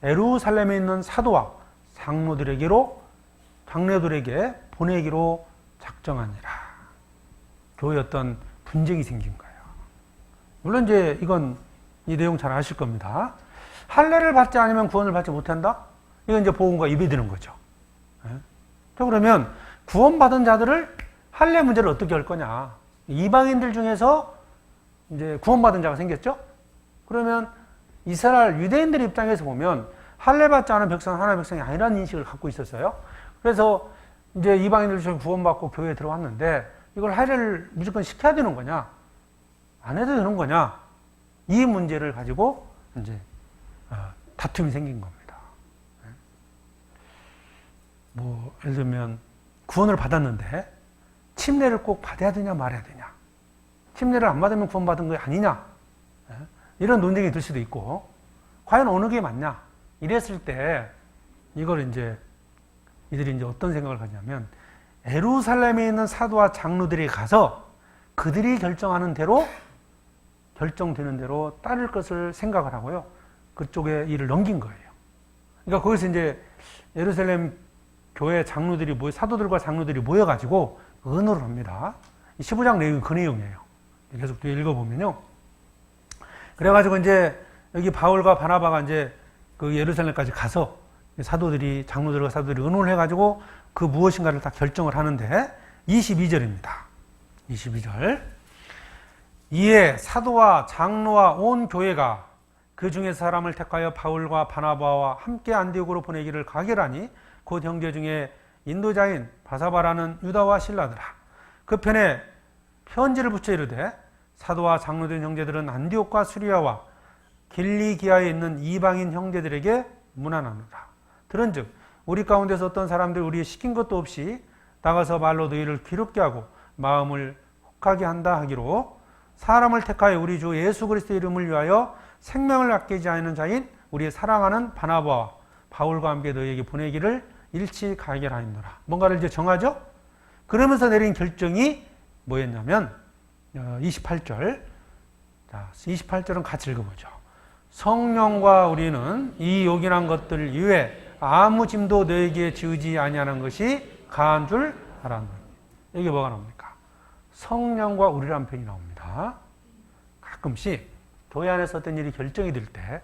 Speaker 1: 예루살렘에 있는 사도와 장로들에게 보내기로 작정하니라. 교회에 어떤 분쟁이 생긴 거예요. 물론 이제 이 내용 잘 아실 겁니다. 할례를 받지 않으면 구원을 받지 못한다? 이건 이제 복음과 입이 드는 거죠. 자, 그러면 구원받은 자들을 할례 문제를 어떻게 할 거냐? 이방인들 중에서 이제 구원받은 자가 생겼죠? 그러면 이스라엘 유대인들 입장에서 보면 할례 받지 않은 백성은 하나님의 백성이 아니라는 인식을 갖고 있었어요. 그래서 이제 이방인들 중에 구원받고 교회에 들어왔는데 이걸 할례를 무조건 시켜야 되는 거냐? 안 해도 되는 거냐? 이 문제를 가지고 이제 다툼이 생긴 겁니다. 뭐 예를 들면 구원을 받았는데 침례를 꼭 받아야 되냐 말아야 되냐? 침례를 안 받으면 구원받은 거 아니냐? 이런 논쟁이 들 수도 있고, 과연 어느 게 맞냐? 이랬을 때 이걸 이들이 이제 어떤 생각을 가냐면 예루살렘에 있는 사도와 장로들이 가서 그들이 결정되는 대로 따를 것을 생각을 하고요. 그쪽에 일을 넘긴 거예요. 그러니까 거기서 이제 예루살렘 교회 장로들이 사도들과 장로들이 모여가지고 의논을 합니다. 15장 내용이 그 내용이에요. 계속 또 읽어보면요. 그래가지고 이제 여기 바울과 바나바가 이제 그 예루살렘까지 가서 장로들과 사도들이 의논을 해가지고 그 무엇인가를 다 결정을 하는데 22절입니다. 22절. 이에 사도와 장로와 온 교회가 그 중에 사람을 택하여 바울과 바나바와 함께 안디옥으로 보내기를 가결하니 곧 형제 중에 인도자인 바사바라는 유다와 실라더라. 그 편에 편지를 붙여 이르되 사도와 장로된 형제들은 안디옥과 수리아와 길리기아에 있는 이방인 형제들에게 문안하노라. 들은즉 우리 가운데서 어떤 사람들 우리의 시킨 것도 없이 나가서 말로 너희를 기롭게 하고 마음을 혹하게 한다 하기로 사람을 택하여 우리 주 예수 그리스도의 이름을 위하여 생명을 아끼지 않는 자인 우리의 사랑하는 바나바와 바울과 함께 너희에게 보내기를 일치 가결하였노라. 뭔가를 이제 정하죠? 그러면서 내린 결정이 뭐였냐면 28절. 자, 28절은 같이 읽어보죠. 성령과 우리는 이 요긴한 것들 이외에 아무 짐도 너에게 지우지 아니하는 것이 가한 줄 알았노라. 여기 뭐가 나옵니까? 성령과 우리란 표현이 나옵니다. 가끔씩 교회 안에서 어떤 일이 결정이 될 때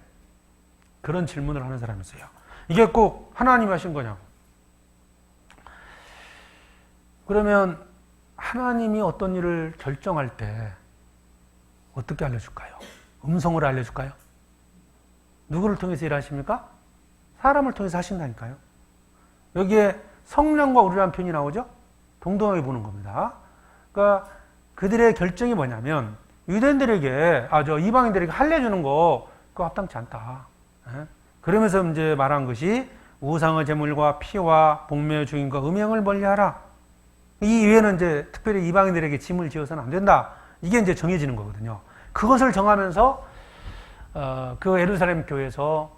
Speaker 1: 그런 질문을 하는 사람이 있어요. 이게 꼭 하나님이 하신 거냐고. 그러면 하나님이 어떤 일을 결정할 때 어떻게 알려줄까요? 음성으로 알려줄까요? 누구를 통해서 일하십니까? 사람을 통해서 하신다니까요. 여기에 성령과 우리라는 표현이 나오죠? 동등하게 보는 겁니다. 그러니까 그들의 결정이 뭐냐면 유대인들에게, 이방인들에게 할례 주는 거 그거 합당치 않다. 그러면서 이제 말한 것이 우상의 제물과 피와 복매의 주인과 음행을 멀리하라. 이 이외에는 이제 특별히 이방인들에게 짐을 지어서는 안 된다. 이게 이제 정해지는 거거든요. 그것을 정하면서 그 예루살렘 교회에서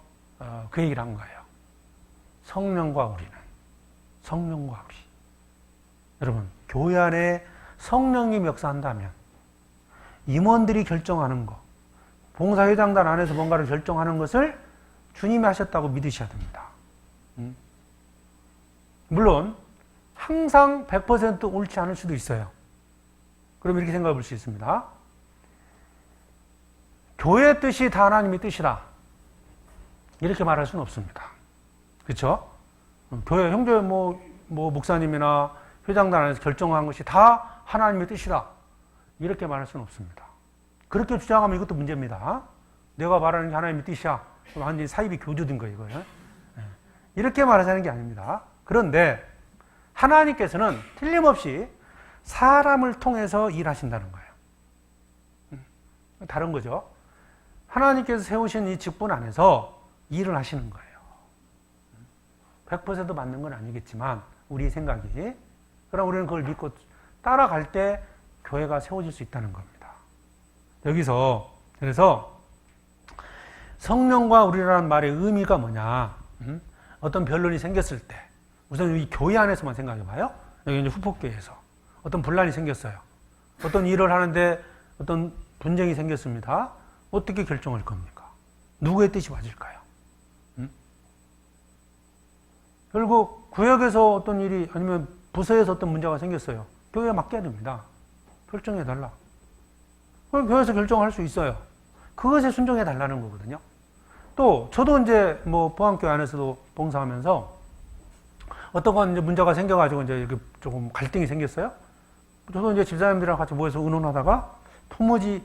Speaker 1: 그 얘기를 한 거예요. 성령과 우리는, 성령과 우리. 여러분, 교회 안에 성령님이 역사한다면 임원들이 결정하는 거, 봉사회장단 안에서 뭔가를 결정하는 것을 주님이 하셨다고 믿으셔야 됩니다. 물론 항상 100% 옳지 않을 수도 있어요. 그럼 이렇게 생각해 볼 수 있습니다. 교회의 뜻이 다 하나님의 뜻이다, 이렇게 말할 수는 없습니다. 그렇죠? 교회 형제 목사님이나 회장단 안에서 결정한 것이 다 하나님의 뜻이다, 이렇게 말할 수는 없습니다. 그렇게 주장하면 이것도 문제입니다. 내가 말하는 게 하나님의 뜻이야, 그럼 완전히 사입이 교주된 거예요, 이거요. 이렇게 말하자는 게 아닙니다. 그런데 하나님께서는 틀림없이 사람을 통해서 일하신다는 거예요. 다른 거죠. 하나님께서 세우신 이 직분 안에서 일을 하시는 거예요. 100% 맞는 건 아니겠지만 우리 생각이, 그럼 우리는 그걸 믿고 따라갈 때 교회가 세워질 수 있다는 겁니다. 여기서 그래서 성령과 우리라는 말의 의미가 뭐냐, 어떤 변론이 생겼을 때 우선 이 교회 안에서만 생각해 봐요. 여기 이제 후폭교회에서 어떤 분란이 생겼어요. 어떤 일을 하는데 어떤 분쟁이 생겼습니다. 어떻게 결정할 겁니까? 누구의 뜻이 맞을까요? 결국 구역에서 어떤 일이, 아니면 부서에서 어떤 문제가 생겼어요. 교회에 맡겨야 됩니다. 결정해달라. 그럼 교회에서 결정할 수 있어요. 그것에 순종해달라는 거거든요. 또 저도 이제 보안교회 안에서도 봉사하면서 어떤 건 이제 문제가 생겨가지고 이제 이렇게 조금 갈등이 생겼어요. 저도 이제 집사님들이랑 같이 모여서 의논하다가 도무지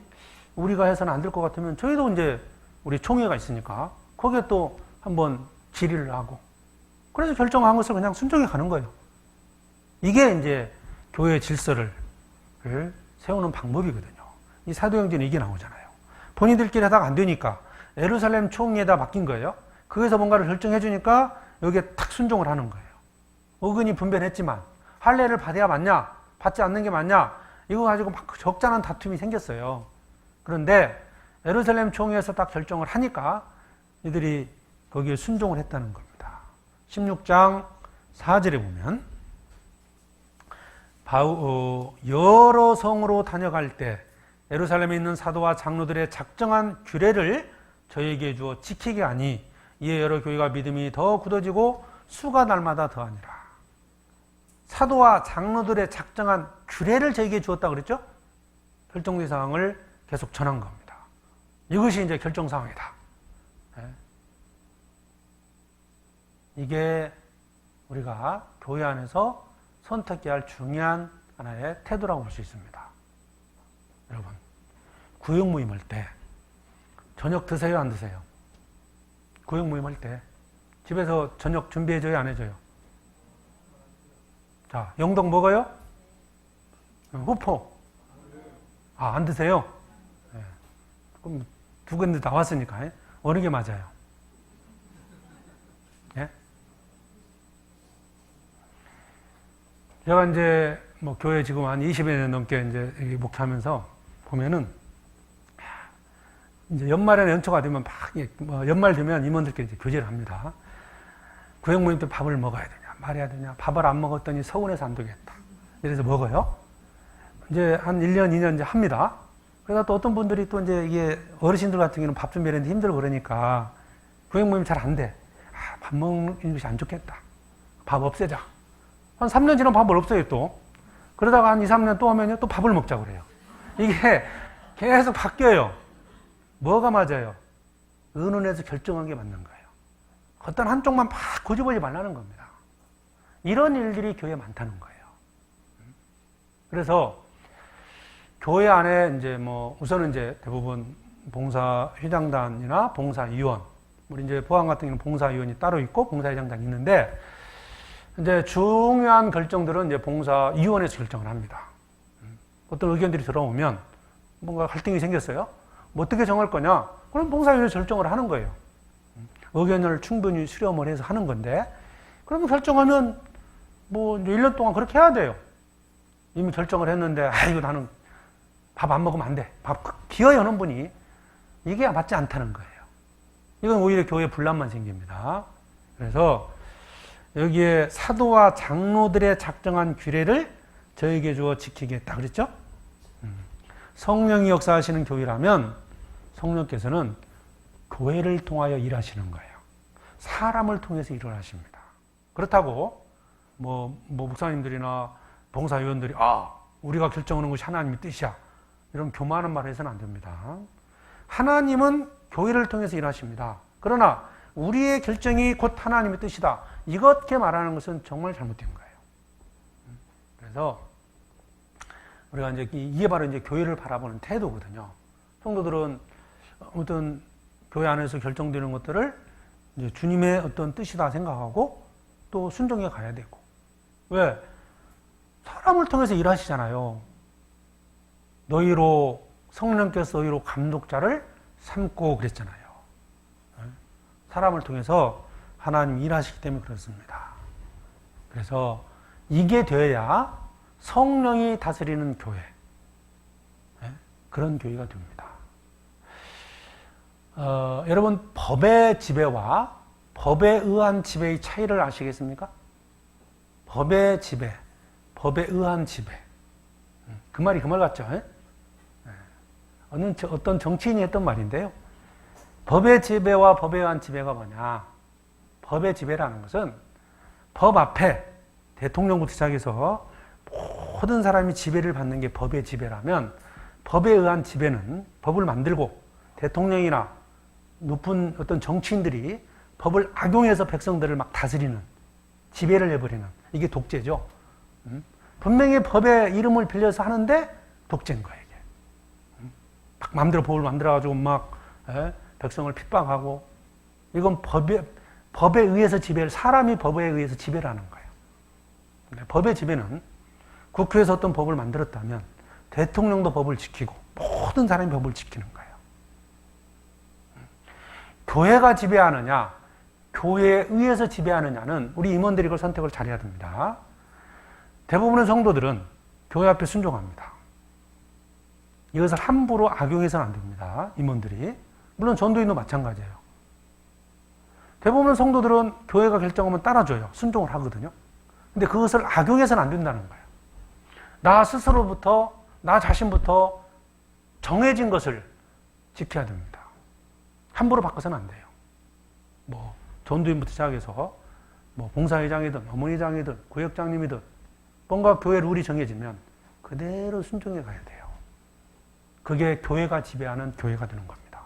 Speaker 1: 우리가 해서는 안 될 것 같으면 저희도 이제 우리 총회가 있으니까 거기에 또 한번 질의를 하고, 그래서 결정한 것을 그냥 순종해 가는 거예요. 이게 이제 교회 질서를 세우는 방법이거든요. 이 사도행전에 이게 나오잖아요. 본인들끼리 하다가 안 되니까 예루살렘 총회에다 맡긴 거예요. 거기서 뭔가를 결정해 주니까 여기에 탁 순종을 하는 거예요. 의견이 분변했지만 할례를 받아야 맞냐, 받지 않는 게 맞냐, 이거 가지고 막 적잖은 다툼이 생겼어요. 그런데 예루살렘 총회에서 딱 결정을 하니까 이들이 거기에 순종을 했다는 겁니다. 16장 4절에 보면 여러 성으로 다녀갈 때 예루살렘에 있는 사도와 장로들의 작정한 규례를 저에게 주어 지키게 하니 이에 여러 교회가 믿음이 더 굳어지고 수가 날마다 더하니라. 사도와 장로들의 작정한 규례를 저에게 주었다고 그랬죠? 결정된 사항을 계속 전한 겁니다. 이것이 이제 결정 사항이다. 이게 우리가 교회 안에서 선택해야 할 중요한 하나의 태도라고 볼 수 있습니다. 여러분, 구역 모임할 때 저녁 드세요, 안 드세요? 구역 모임할 때 집에서 저녁 준비해줘요, 안 해줘요? 자, 영동 먹어요? 후포? 안 드세요? 네. 그럼 두 군데 나왔으니까 어느 게 맞아요? 예? 제가 이제 교회 지금 한 20년 넘게 이제 목회하면서 보면은 이제 연말에는 연초가 되면 막 연말 되면 임원들끼리 이제 교제를 합니다. 구역 모임 때 밥을 먹어야 되냐, 말해야 되냐, 밥을 안 먹었더니 서운해서 안 되겠다. 이래서 먹어요. 이제 한 1년, 2년 이제 합니다. 그러다 또 어떤 분들이 또 이제 이게 어르신들 같은 경우는 밥 준비하는데 힘들고 그러니까 구역 모임 잘 안 돼. 밥 먹는 것이 안 좋겠다. 밥 없애자. 한 3년 지나면 밥을 없애요, 또. 그러다가 한 2, 3년 또 하면요, 또 밥을 먹자고 그래요. 이게 계속 바뀌어요. 뭐가 맞아요? 의논해서 결정한 게 맞는 거예요. 어떤 한쪽만 막 고집하지 말라는 겁니다. 이런 일들이 교회에 많다는 거예요. 그래서 교회 안에 이제 우선은 이제 대부분 봉사회장단이나 봉사위원, 우리 이제 보안 같은 경우는 봉사위원이 따로 있고 봉사회장단이 있는데, 이제 중요한 결정들은 이제 봉사위원회에서 결정을 합니다. 어떤 의견들이 들어오면 뭔가 갈등이 생겼어요. 어떻게 정할 거냐? 그럼 봉사위원회에서 결정을 하는 거예요. 의견을 충분히 수렴을 해서 하는 건데, 그러면 결정하면 이제 1년 동안 그렇게 해야 돼요. 이미 결정을 했는데, 이거 나는 밥 안 먹으면 안 돼. 밥 기어이 하는 분이 이게 맞지 않다는 거예요. 이건 오히려 교회 분란만 생깁니다. 그래서 여기에 사도와 장로들의 작정한 규례를 저에게 주어 지키겠다 그랬죠? 성령이 역사하시는 교회라면 성령께서는 교회를 통하여 일하시는 거예요. 사람을 통해서 일을 하십니다. 그렇다고 목사님들이나 봉사위원들이 우리가 결정하는 것이 하나님의 뜻이야, 이런 교만한 말을 해서는 안 됩니다. 하나님은 교회를 통해서 일하십니다. 그러나 우리의 결정이 곧 하나님의 뜻이다, 이렇게 말하는 것은 정말 잘못된 거예요. 그래서 우리가 이게 바로 이제 교회를 바라보는 태도거든요. 성도들은 어떤 교회 안에서 결정되는 것들을 이제 주님의 어떤 뜻이다 생각하고 또 순종해 가야 되고. 왜? 사람을 통해서 일하시잖아요. 성령께서 너희로 감독자를 삼고 그랬잖아요. 사람을 통해서 하나님이 일하시기 때문에 그렇습니다. 그래서 이게 되어야 성령이 다스리는 교회, 그런 교회가 됩니다. 여러분, 법의 지배와 법에 의한 지배의 차이를 아시겠습니까? 법의 지배, 법에 의한 지배. 그 말이 그 말 같죠? 어떤 정치인이 했던 말인데요. 법의 지배와 법에 의한 지배가 뭐냐? 법의 지배라는 것은 법 앞에 대통령부터 시작해서 모든 사람이 지배를 받는 게 법의 지배라면, 법에 의한 지배는 법을 만들고 대통령이나 높은 어떤 정치인들이 법을 악용해서 백성들을 막 다스리는, 지배를 해버리는, 이게 독재죠. 분명히 법의 이름을 빌려서 하는데 독재인 거예요, 이게. 막 마음대로 법을 만들어가지고 막 백성을 핍박하고, 이건 법에 의해서 사람이 법에 의해서 지배를 하는 거예요. 근데 법의 지배는 국회에서 어떤 법을 만들었다면 대통령도 법을 지키고 모든 사람이 법을 지키는 거예요. 교회가 지배하느냐, 교회에 의해서 지배하느냐는 우리 임원들이 그걸 선택을 잘해야 됩니다. 대부분의 성도들은 교회 앞에 순종합니다. 이것을 함부로 악용해서는 안 됩니다. 임원들이. 물론 전도인도 마찬가지예요. 대부분의 성도들은 교회가 결정하면 따라줘요. 순종을 하거든요. 근데 그것을 악용해서는 안 된다는 거예요. 나 스스로부터, 나 자신부터 정해진 것을 지켜야 됩니다. 함부로 바꿔서는 안 돼요. 전도인부터 시작해서 봉사회장이든 어머니장이든 구역장님이든 뭔가 교회 룰이 정해지면 그대로 순종해 가야 돼요. 그게 교회가 지배하는 교회가 되는 겁니다.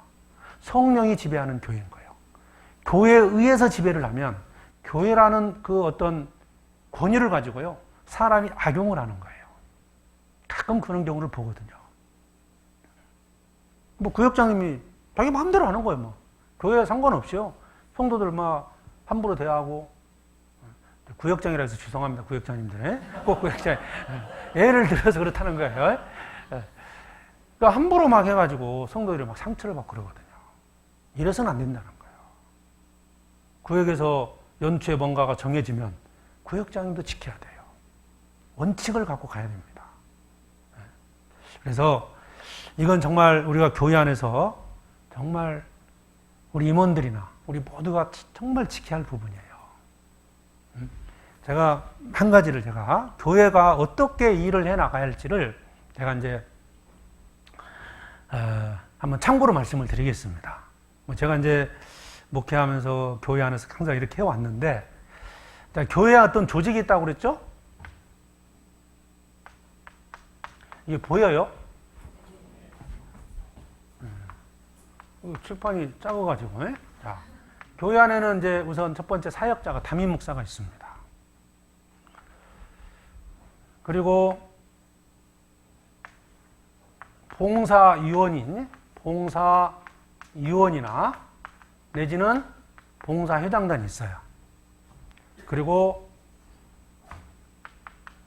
Speaker 1: 성령이 지배하는 교회인 거예요. 교회에 의해서 지배를 하면 교회라는 그 어떤 권위를 가지고요, 사람이 악용을 하는 거예요. 가끔 그런 경우를 보거든요. 구역장님이 자기 마음대로 하는 거예요. 교회에 상관없이요. 성도들 막 함부로 대하고, 구역장이라 해서 죄송합니다, 구역장님들. 꼭 구역장. 예를 들어서 그렇다는 거예요. 그러니까 함부로 막 해가지고 성도들이 막 상처를 받고 그러거든요. 이래서는 안 된다는 거예요. 구역에서 연초에 뭔가가 정해지면 구역장님도 지켜야 돼요. 원칙을 갖고 가야 됩니다. 그래서 이건 정말 우리가 교회 안에서 정말 우리 임원들이나 우리 모두가 정말 지켜야 할 부분이에요. 제가 한 가지를 교회가 어떻게 일을 해 나가야 할지를 제가 이제 한번 참고로 말씀을 드리겠습니다. 제가 이제 목회하면서 교회 안에서 항상 이렇게 해왔는데, 교회에 어떤 조직이 있다고 그랬죠? 이게 보여요? 칠판이 작아가지고. 자, 교회 안에는 이제 우선 첫 번째 사역자가 담임 목사가 있습니다. 그리고 봉사위원이나 내지는 봉사회장단이 있어요. 그리고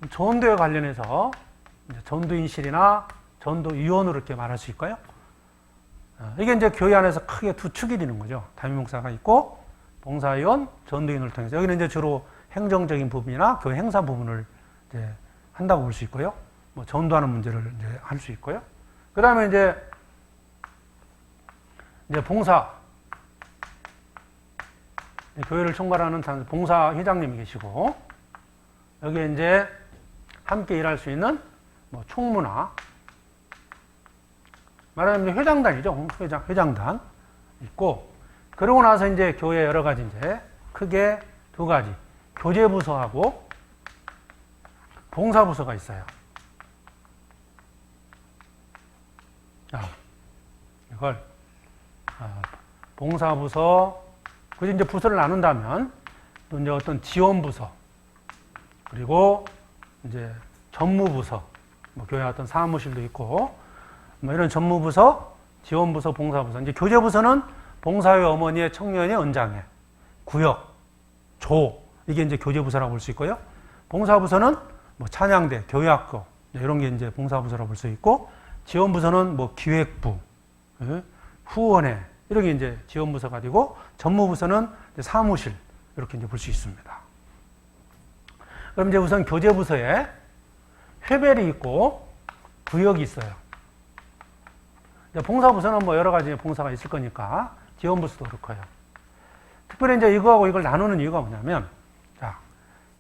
Speaker 1: 전도에 관련해서 전도인실이나 전도위원으로 이렇게 말할 수 있고요. 이게 이제 교회 안에서 크게 두 축이 되는 거죠. 담임 목사가 있고 봉사위원, 전도인을 통해서. 여기는 이제 주로 행정적인 부분이나 교회 행사 부분을 이제 한다고 볼 수 있고요. 전도하는 문제를 이제 할 수 있고요. 그 다음에 이제 봉사, 교회를 총괄하는 봉사 회장님이 계시고, 여기에 이제 함께 일할 수 있는 뭐 총무나, 말하자면 회장단이죠. 회장단 있고, 그러고 나서 이제 교회 여러 가지 이제 크게 두 가지, 교제부서하고 봉사부서가 있어요. 자, 이걸 봉사부서, 그래서 이제 부서를 나눈다면 또 이제 어떤 지원부서, 그리고 이제 전무부서, 뭐 교회 어떤 사무실도 있고, 뭐 이런 전무부서, 지원부서, 봉사부서. 이제 교제부서는 봉사회 어머니의 청년의 언장회, 구역, 조, 이게 이제 교제부서라고 볼 수 있고요. 봉사부서는 뭐 찬양대, 교회학교, 이런 게 이제 봉사부서라고 볼 수 있고, 지원부서는 뭐 기획부, 후원회, 이런 게 이제 지원부서가 되고, 전무부서는 사무실, 이렇게 이제 볼 수 있습니다. 그럼 이제 우선 교제부서에 회별이 있고, 구역이 있어요. 봉사부서는 뭐 여러 가지 봉사가 있을 거니까, 지원부서도 그렇고요. 특별히 이제 이거하고 이걸 나누는 이유가 뭐냐면, 자,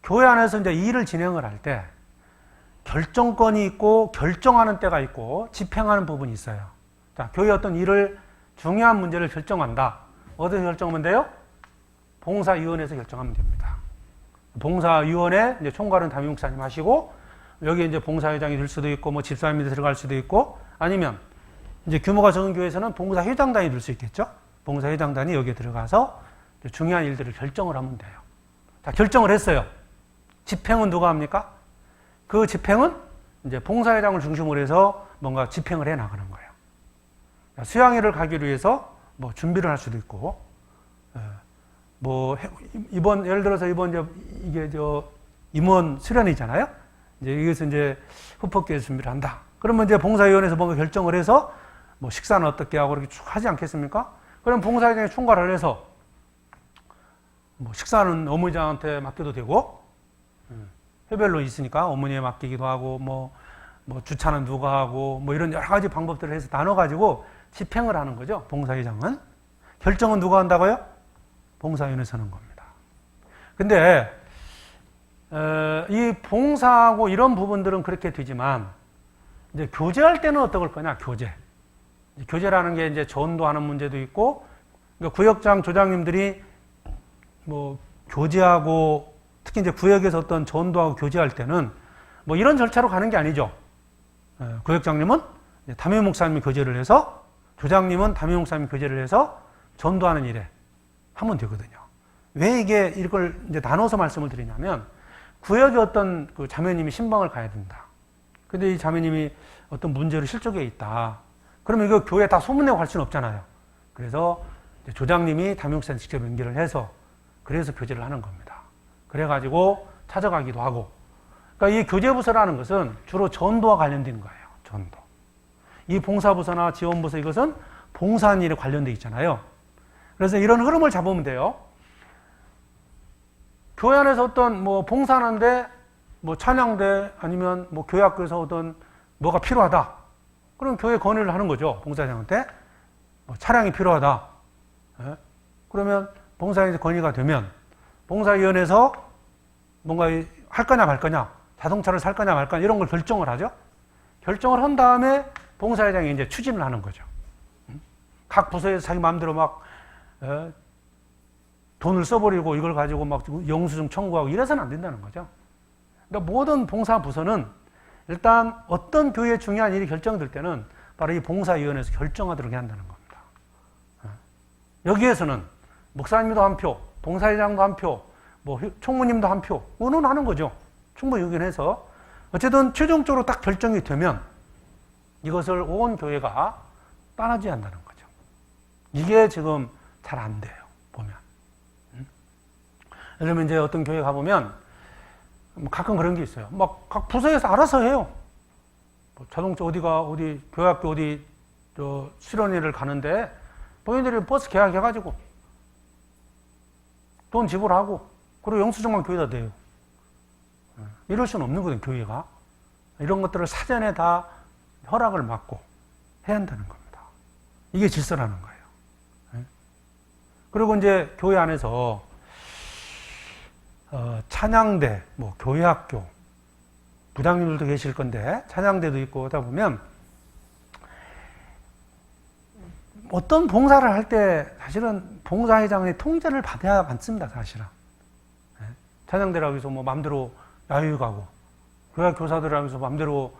Speaker 1: 교회 안에서 이제 일을 진행을 할 때, 결정권이 있고, 결정하는 때가 있고, 집행하는 부분이 있어요. 자, 교회 어떤 일을, 중요한 문제를 결정한다. 어디서 결정하면 돼요? 봉사위원회에서 결정하면 됩니다. 봉사위원회, 이제 총괄은 담임 목사님 하시고, 여기 이제 봉사회장이 될 수도 있고, 뭐 집사님이 들어갈 수도 있고, 아니면 이제 규모가 적은 교회에서는 봉사회장단이 될 수 있겠죠? 봉사회장단이 여기에 들어가서 중요한 일들을 결정을 하면 돼요. 자, 결정을 했어요. 집행은 누가 합니까? 그 집행은 이제 봉사회장을 중심으로 해서 뭔가 집행을 해 나가는 거예요. 수양회를 가기로 해서 뭐 준비를 할 수도 있고, 뭐 이번 예를 들어서 이번 이게 임원 수련이잖아요. 이제 여기서 이제 후폭기에 준비를 한다. 그러면 이제 봉사위원회에서 뭔가 결정을 해서 뭐 식사는 어떻게 하고 이렇게 쭉 하지 않겠습니까? 그럼 봉사회장이 총괄을 해서 뭐 식사는 어머니장한테 맡겨도 되고, 회별로 있으니까 어머니에 맡기기도 하고, 뭐 주차는 누가 하고, 뭐 이런 여러 가지 방법들을 해서 나눠가지고 집행을 하는 거죠. 봉사회장은. 결정은 누가 한다고요? 봉사위원회에서 하는 겁니다. 근데 이 봉사하고 이런 부분들은 그렇게 되지만, 이제 교제할 때는 어떨 거냐? 교제라는 게 이제 전도하는 문제도 있고, 그러니까 구역장 조장님들이 뭐 교제하고, 특히 이제 구역에서 어떤 전도하고 교제할 때는 뭐 이런 절차로 가는 게 아니죠. 구역장님은 담임 목사님이 교제를 해서, 조장님은 담임 목사님이 교제를 해서 전도하는 일에 하면 되거든요. 왜 이걸 이제 나눠서 말씀을 드리냐면, 구역에 어떤 그 자매님이 신방을 가야 된다. 근데 이 자매님이 어떤 문제로 실족해 있다. 그러면 이거 교회에 다 소문내고 갈 수는 없잖아요. 그래서 조장님이 담임 목사님 직접 연결을 해서, 그래서 교제를 하는 겁니다. 그래가지고 찾아가기도 하고. 그러니까 이 교제부서라는 것은 주로 전도와 관련된 거예요. 전도. 이 봉사부서나 지원부서, 이것은 봉사하는 일에 관련돼 있잖아요. 그래서 이런 흐름을 잡으면 돼요. 교회 안에서 어떤 뭐 봉사하는데, 뭐 찬양대 아니면 뭐 교회학교에서 어떤 뭐가 필요하다. 그럼 교회 건의를 하는 거죠. 봉사장한테. 뭐 차량이 필요하다. 그러면 봉사장에서 건의가 되면 봉사위원회에서 뭔가 할 거냐 말 거냐, 자동차를 살 거냐 말 거냐, 이런 걸 결정을 하죠. 결정을 한 다음에 봉사회장이 이제 추진을 하는 거죠. 각 부서에서 자기 마음대로 막 돈을 써버리고 이걸 가지고 막 영수증 청구하고 이래서는 안 된다는 거죠. 그러니까 모든 봉사부서는 일단 어떤 교회에 중요한 일이 결정될 때는 바로 이 봉사위원회에서 결정하도록 한다는 겁니다. 여기에서는 목사님도 한 표, 봉사회장도 한 표, 뭐 총무님도 한 표, 의논하는 거죠. 충분히 의견해서. 어쨌든 최종적으로 딱 결정이 되면 이것을 온 교회가 따라줘야 한다는 거죠. 이게 지금 잘 안 돼요, 보면. 예를 들면 이제 어떤 교회 가보면 가끔 그런 게 있어요. 막 각 부서에서 알아서 해요. 뭐 자동차 어디 교회학교 어디 수련회를 가는데 본인들이 버스 계약해가지고 돈 지불하고 그리고 영수증만 교회에다 내요. 이럴 수는 없는 거거든요, 교회가. 이런 것들을 사전에 다 허락을 받고 해야 한다는 겁니다. 이게 질서라는 거예요. 그리고 이제 교회 안에서 찬양대, 뭐 교회학교, 부장님들도 계실 건데 찬양대도 있고 하다 보면 어떤 봉사를 할 때 사실은 봉사회장의 통제를 받아야 많습니다, 사실은. 찬양대라고 해서 뭐 마음대로 야유 가고, 교회 교사들이라고 해서 마음대로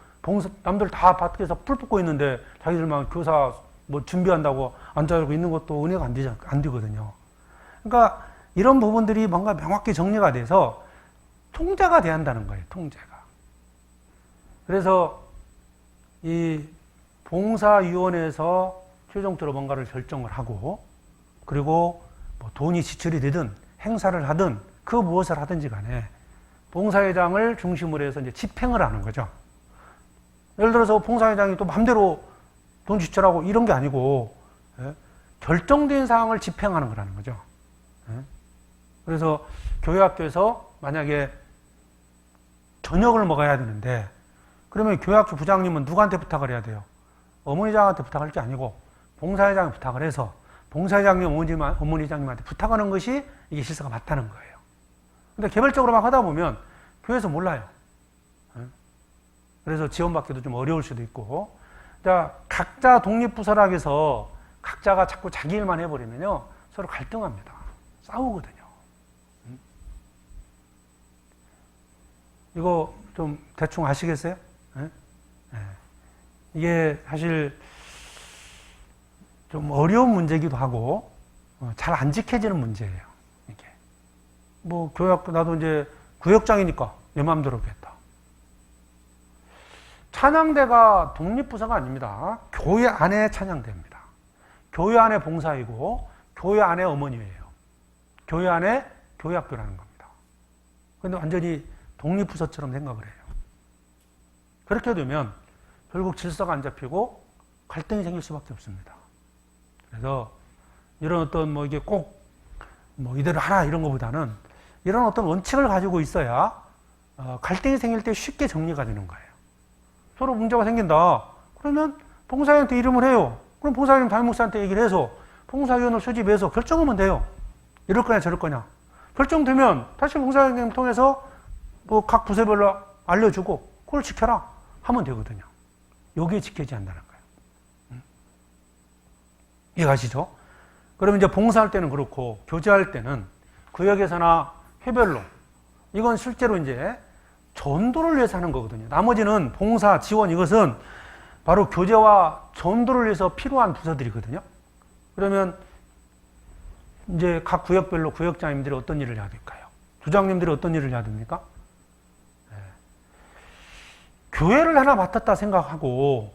Speaker 1: 남들 다 밖에서 풀 뽑고 있는데 자기들만 교사 뭐 준비한다고 앉아있고 있는 것도 은혜가 안 되거든요. 그러니까 이런 부분들이 뭔가 명확히 정리가 돼서 통제가 돼야 한다는 거예요, 통제가. 그래서 이 봉사위원회에서 최종적으로 뭔가를 결정을 하고, 그리고 뭐 돈이 지출이 되든 행사를 하든 그 무엇을 하든지 간에 봉사회장을 중심으로 해서 이제 집행을 하는 거죠. 예를 들어서 봉사회장이 또 마음대로 돈 지출하고 이런 게 아니고, 결정된 사항을 집행하는 거라는 거죠. 그래서 교회학교에서 만약에 저녁을 먹어야 되는데, 그러면 교회학교 부장님은 누구한테 부탁을 해야 돼요? 어머니장한테 부탁할 게 아니고 봉사회장에 부탁을 해서 봉사회장님, 어머니장님한테 부탁하는 것이 이게 실사가 맞다는 거예요. 근데 개별적으로 막 하다 보면 교회에서 몰라요. 그래서 지원받기도 좀 어려울 수도 있고, 자, 각자 독립부서락에서 각자가 자꾸 자기 일만 해버리면요, 서로 갈등합니다. 싸우거든요. 이거 좀 대충 아시겠어요? 이게 사실 좀 어려운 문제이기도 하고, 잘 안 지켜지는 문제예요. 이게. 뭐, 교회학교, 나도 이제 구역장이니까 내 마음대로 하겠다. 찬양대가 독립부서가 아닙니다. 교회 안에 찬양대입니다. 교회 안에 봉사이고, 교회 안에 어머니예요. 교회 안에 교회학교라는 겁니다. 그런데 완전히 독립부서처럼 생각을 해요. 그렇게 되면 결국 질서가 안 잡히고 갈등이 생길 수밖에 없습니다. 그래서 이런 어떤 뭐 이게 꼭 뭐 이대로 하라 이런 것보다는 이런 어떤 원칙을 가지고 있어야 갈등이 생길 때 쉽게 정리가 되는 거예요. 서로 문제가 생긴다. 그러면 봉사위원한테 이름을 해요. 그럼 봉사위원 담임목사한테 얘기를 해서 봉사위원을 소집해서 결정하면 돼요. 이럴 거냐 저럴 거냐. 결정되면 다시 봉사위원을 통해서 뭐 각 부서별로 알려주고 그걸 지켜라 하면 되거든요. 여기에 지켜지지 않는다는 거예요. 이해가시죠? 그러면 이제 봉사할 때는 그렇고, 교제할 때는 구역에서나 회별로, 이건 실제로 이제 전도를 위해서 하는 거거든요. 나머지는 봉사, 지원, 이것은 바로 교제와 전도를 위해서 필요한 부서들이거든요. 그러면 이제 각 구역별로 구역장님들이 어떤 일을 해야 될까요? 주장님들이 어떤 일을 해야 됩니까? 교회를 하나 맡았다 생각하고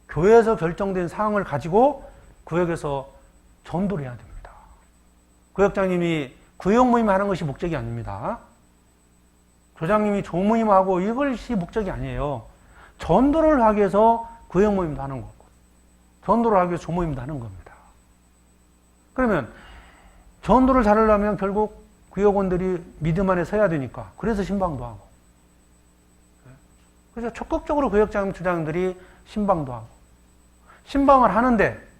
Speaker 1: 교회에서 결정된 사항을 가지고 구역에서 전도를 해야 됩니다. 구역장님이 구역 모임 하는 것이 목적이 아닙니다. 조장님이 조모임하고 이것이 목적이 아니에요. 전도를 하기 위해서 구역 모임도 하는 거고, 전도를 하기 위해서 조모임도 하는 겁니다. 그러면 전도를 잘하려면 결국 구역원들이 믿음 안에 서야 되니까, 그래서 신방도 하고, 그래서 적극적으로 구역장 주장들이 신방도 하고, 신방을 하는데,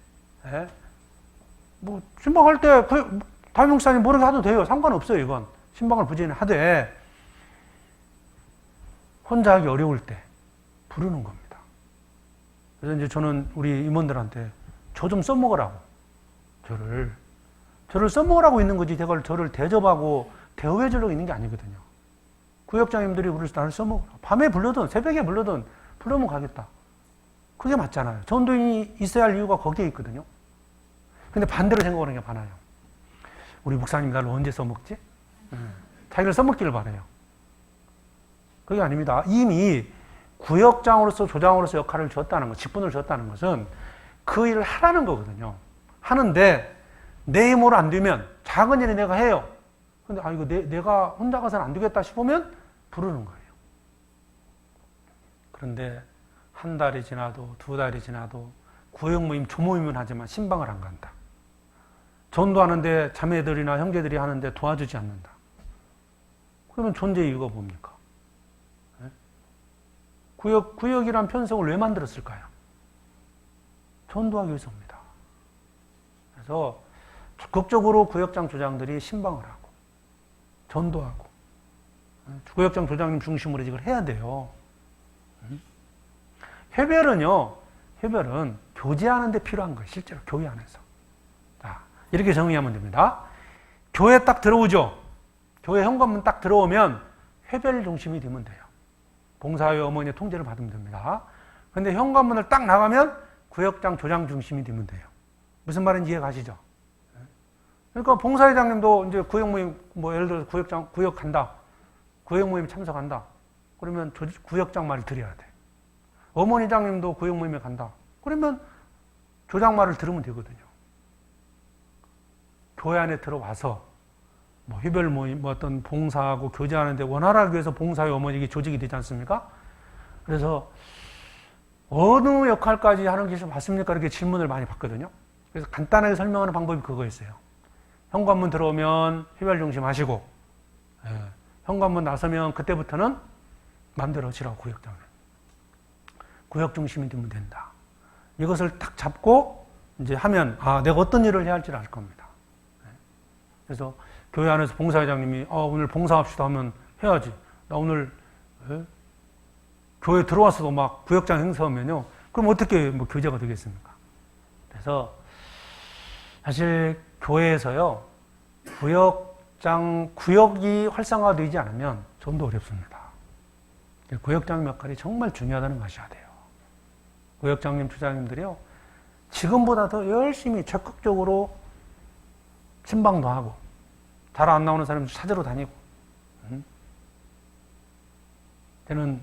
Speaker 1: 뭐 신방할 때 담임목사님 모르게 하도 돼요. 상관없어요. 이건 신방을 부지런히 하되 혼자 하기 어려울 때 부르는 겁니다. 그래서 이제 저는 우리 임원들한테 저 좀 써먹으라고, 저를 써먹으라고 있는 거지, 저를 대접하고 대우해 주려고 있는 게 아니거든요. 구역장님들이 우리 나를 써먹으라. 밤에 불러든 새벽에 불러든 불러면 가겠다. 그게 맞잖아요. 전도인이 있어야 할 이유가 거기에 있거든요. 근데 반대로 생각하는 게 많아요. 우리 목사님 나를 언제 써먹지? 자기를 써먹기를 바라요. 그게 아닙니다. 이미 구역장으로서 조장으로서 역할을 줬다는 것, 직분을 줬다는 것은 그 일을 하라는 거거든요. 하는데 내 힘으로 안 되면 작은 일을 내가 해요. 근데 이거 내가 혼자 가서는 안 되겠다 싶으면 부르는 거예요. 그런데 한 달이 지나도 두 달이 지나도 구역 모임, 조모임은 하지만 신방을 안 간다. 전도하는데 자매들이나 형제들이 하는데 도와주지 않는다. 그러면 존재 이유가 뭡니까? 구역이란 편성을 왜 만들었을까요? 전도하기 위해서입니다. 그래서 적극적으로 구역장 조장들이 신방을 하고 전도하고 구역장 조장님 중심으로 이걸 해야 돼요. 회별은요, 회별은 교제하는 데 필요한 거예요. 실제로 교회 안에서. 자, 이렇게 정리하면 됩니다. 교회 딱 들어오죠. 교회 현관문 딱 들어오면 회별 중심이 되면 돼요. 봉사회 어머니의 통제를 받으면 됩니다. 근데 현관문을 딱 나가면 구역장 조장 중심이 되면 돼요. 무슨 말인지 이해 가시죠? 그러니까 봉사회장님도 이제 구역 모임, 뭐 예를 들어서 구역 간다. 구역 모임 참석한다. 그러면 구역장 말을 드려야 돼. 어머니장님도 구역 모임에 간다. 그러면 조장 말을 들으면 되거든요. 교회 안에 들어와서 뭐 회별 모임, 뭐 어떤 봉사하고 교제하는데 원활하기 위해서 봉사회 어머니 조직이 되지 않습니까? 그래서 어느 역할까지 하는 것이 맞습니까? 이렇게 질문을 많이 받거든요. 그래서 간단하게 설명하는 방법이 그거였어요. 현관문 들어오면 회별 중심 하시고, 현관문 나서면 그때부터는 마음대로 하시라고, 구역장을. 구역 중심이 되면 된다. 이것을 딱 잡고 이제 하면, 아, 내가 어떤 일을 해야 할지를 알 겁니다. 그래서 교회 안에서 봉사회장님이, 오늘 봉사합시다 하면 해야지. 나 오늘, 교회 들어와서도 막 구역장 행사하면요. 그럼 어떻게 뭐 교제가 되겠습니까? 그래서 사실 교회에서요, 구역이 활성화되지 않으면 전도 어렵습니다. 구역장 역할이 정말 중요하다는 거 아셔야 돼요. 구역장님, 주장님들이요, 지금보다 더 열심히 적극적으로 신방도 하고, 잘 안 나오는 사람 찾으러 다니고, 저는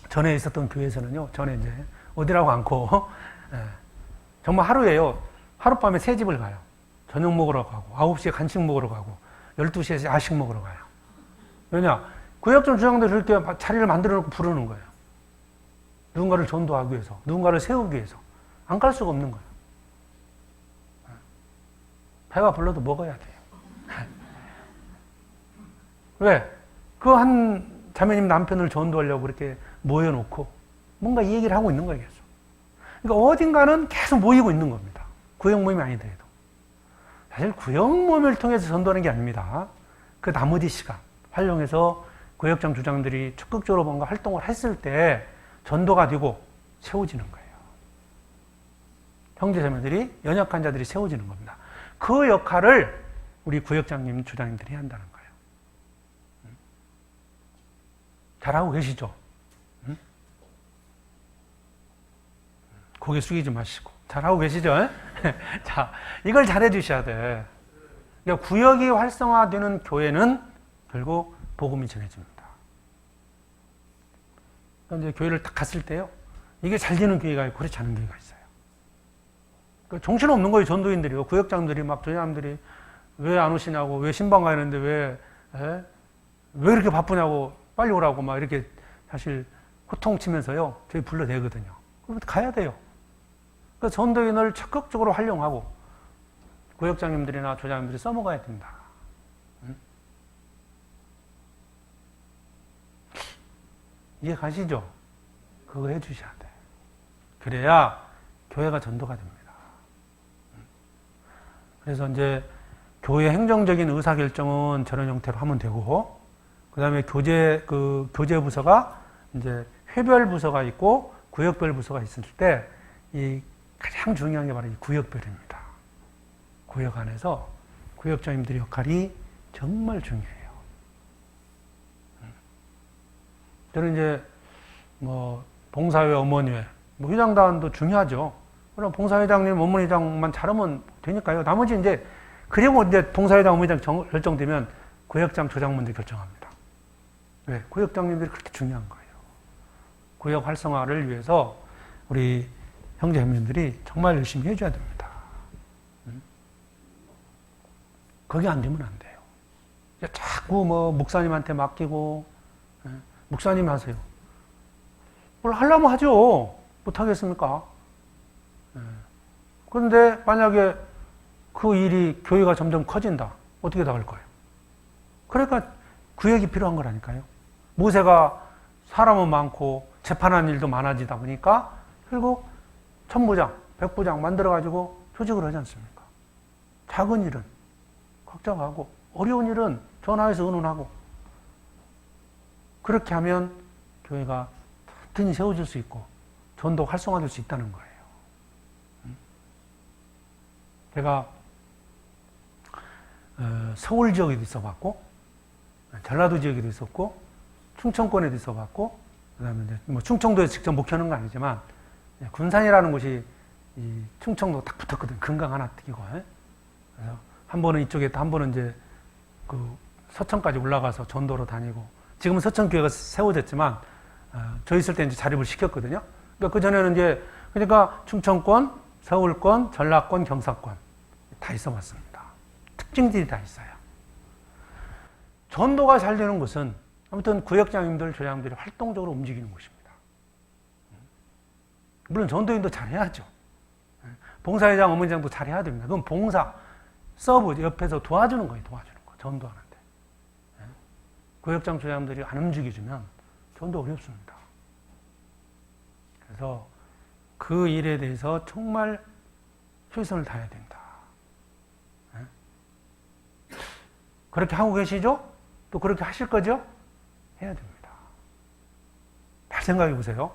Speaker 1: 전에 있었던 교회에서는요, 전에 이제 어디라고 않고, 정말 하루에요, 하룻밤에 3집을 가요. 저녁 먹으러 가고, 9시에 간식 먹으러 가고, 12시에 야식 먹으러 가요. 왜냐? 구역장 주장들이 이렇게 자리를 만들어 놓고 부르는 거예요. 누군가를 전도하기 위해서, 누군가를 세우기 위해서. 안 갈 수가 없는 거예요. 배가 불러도 먹어야 돼요. 왜? 그 한 자매님 남편을 전도하려고 그렇게 모여놓고 뭔가 이 얘기를 하고 있는 거예요. 계속. 그러니까 어딘가는 계속 모이고 있는 겁니다. 구역 모임이 아니더라도. 사실 구역 모임을 통해서 전도하는 게 아닙니다. 그 나머지 시간 활용해서 구역장 주장들이 적극적으로 뭔가 활동을 했을 때 전도가 되고 세워지는 거예요. 형제자매들이, 연약한 자들이 세워지는 겁니다. 그 역할을 우리 구역장님, 주장님들이 해야 한다는 거예요. 잘하고 계시죠? 고개 숙이지 마시고. 잘하고 계시죠? 자, 이걸 잘해 주셔야 돼. 그러니까 구역이 활성화되는 교회는 결국 복음이 전해집니다. 그러니까 이제 교회를 딱 갔을 때요, 이게 잘 되는 교회가 있고 그렇지 않은 교회가 있어요. 그러니까 정신없는 거예요, 전도인들이요. 구역장들이 막, 전도사님들이 왜 안 오시냐고, 왜 신방 가는데 왜 이렇게 바쁘냐고, 빨리 오라고 막 이렇게 사실 호통치면서요, 저희 불러대거든요. 그럼 가야 돼요. 그러니까 전도인을 적극적으로 활용하고 구역장님들이나 조장님들이 써먹어야 된다. 이해 가시죠? 그거 해주셔야 돼. 그래야 교회가 전도가 됩니다. 그래서 이제 교회 행정적인 의사결정은 저런 형태로 하면 되고, 그 다음에 교제 부서가 이제 회별 부서가 있고 구역별 부서가 있을 때 이 가장 중요한 게 바로 이 구역별입니다. 구역 안에서 구역장님들의 역할이 정말 중요해요. 저는 이제 뭐 봉사회, 어머니회, 뭐 회장단도 중요하죠. 그럼 봉사회장님, 어머니장만 잘하면 되니까요. 나머지 이제 그리고 이제 봉사회장, 어머니장 결정되면 구역장, 조장분들이 결정합니다. 왜? 구역장님들이 그렇게 중요한 거예요. 구역 활성화를 위해서 우리 형제 형님들이 정말 열심히 해줘야 됩니다. 그게 안 되면 안 돼요. 자꾸 뭐 목사님한테 맡기고, 목사님이 하세요. 뭘 하려면 하죠. 못하겠습니까? 그런데 만약에 그 일이 교회가 점점 커진다. 어떻게 나갈 거예요? 그러니까 구역이 필요한 거라니까요. 모세가 사람은 많고 재판하는 일도 많아지다 보니까 결국 천부장, 백부장 만들어가지고 조직을 하지 않습니까? 작은 일은 걱정하고 어려운 일은 전화해서 의논하고 그렇게 하면 교회가 튼튼히 세워질 수 있고 전도 활성화될 수 있다는 거예요. 제가 서울 지역에도 있어봤고, 전라도 지역에도 있었고, 충청권에도 있어봤고, 그다음에 이제 뭐 충청도에서 직접 목회하는 건 아니지만 군산이라는 곳이 이 충청도 딱 붙었거든. 금강 하나 띄고. 그래서 한 번은 이쪽에 한 번은 이제 그 서천까지 올라가서 전도로 다니고, 지금은 서천교회가 세워졌지만 저 있을 때 이제 자립을 시켰거든요. 그러니까 그 전에는 이제 그러니까 충청권, 서울권, 전라권, 경상권 다 있어봤습니다. 특징들이 다 있어요. 전도가 잘 되는 곳은 아무튼 구역장님들, 조장들이 활동적으로 움직이는 곳입니다. 물론 전도인도 잘해야죠. 봉사회장, 어머니장도 잘해야 됩니다. 그건 봉사, 서브 옆에서 도와주는 거예요. 도와주는 거. 전도하는데. 구역장, 조장들이 안 움직여주면 전도 어렵습니다. 그래서 그 일에 대해서 정말 최선을 다해야 된다. 그렇게 하고 계시죠? 또 그렇게 하실 거죠? 해야 됩니다. 잘 생각해 보세요.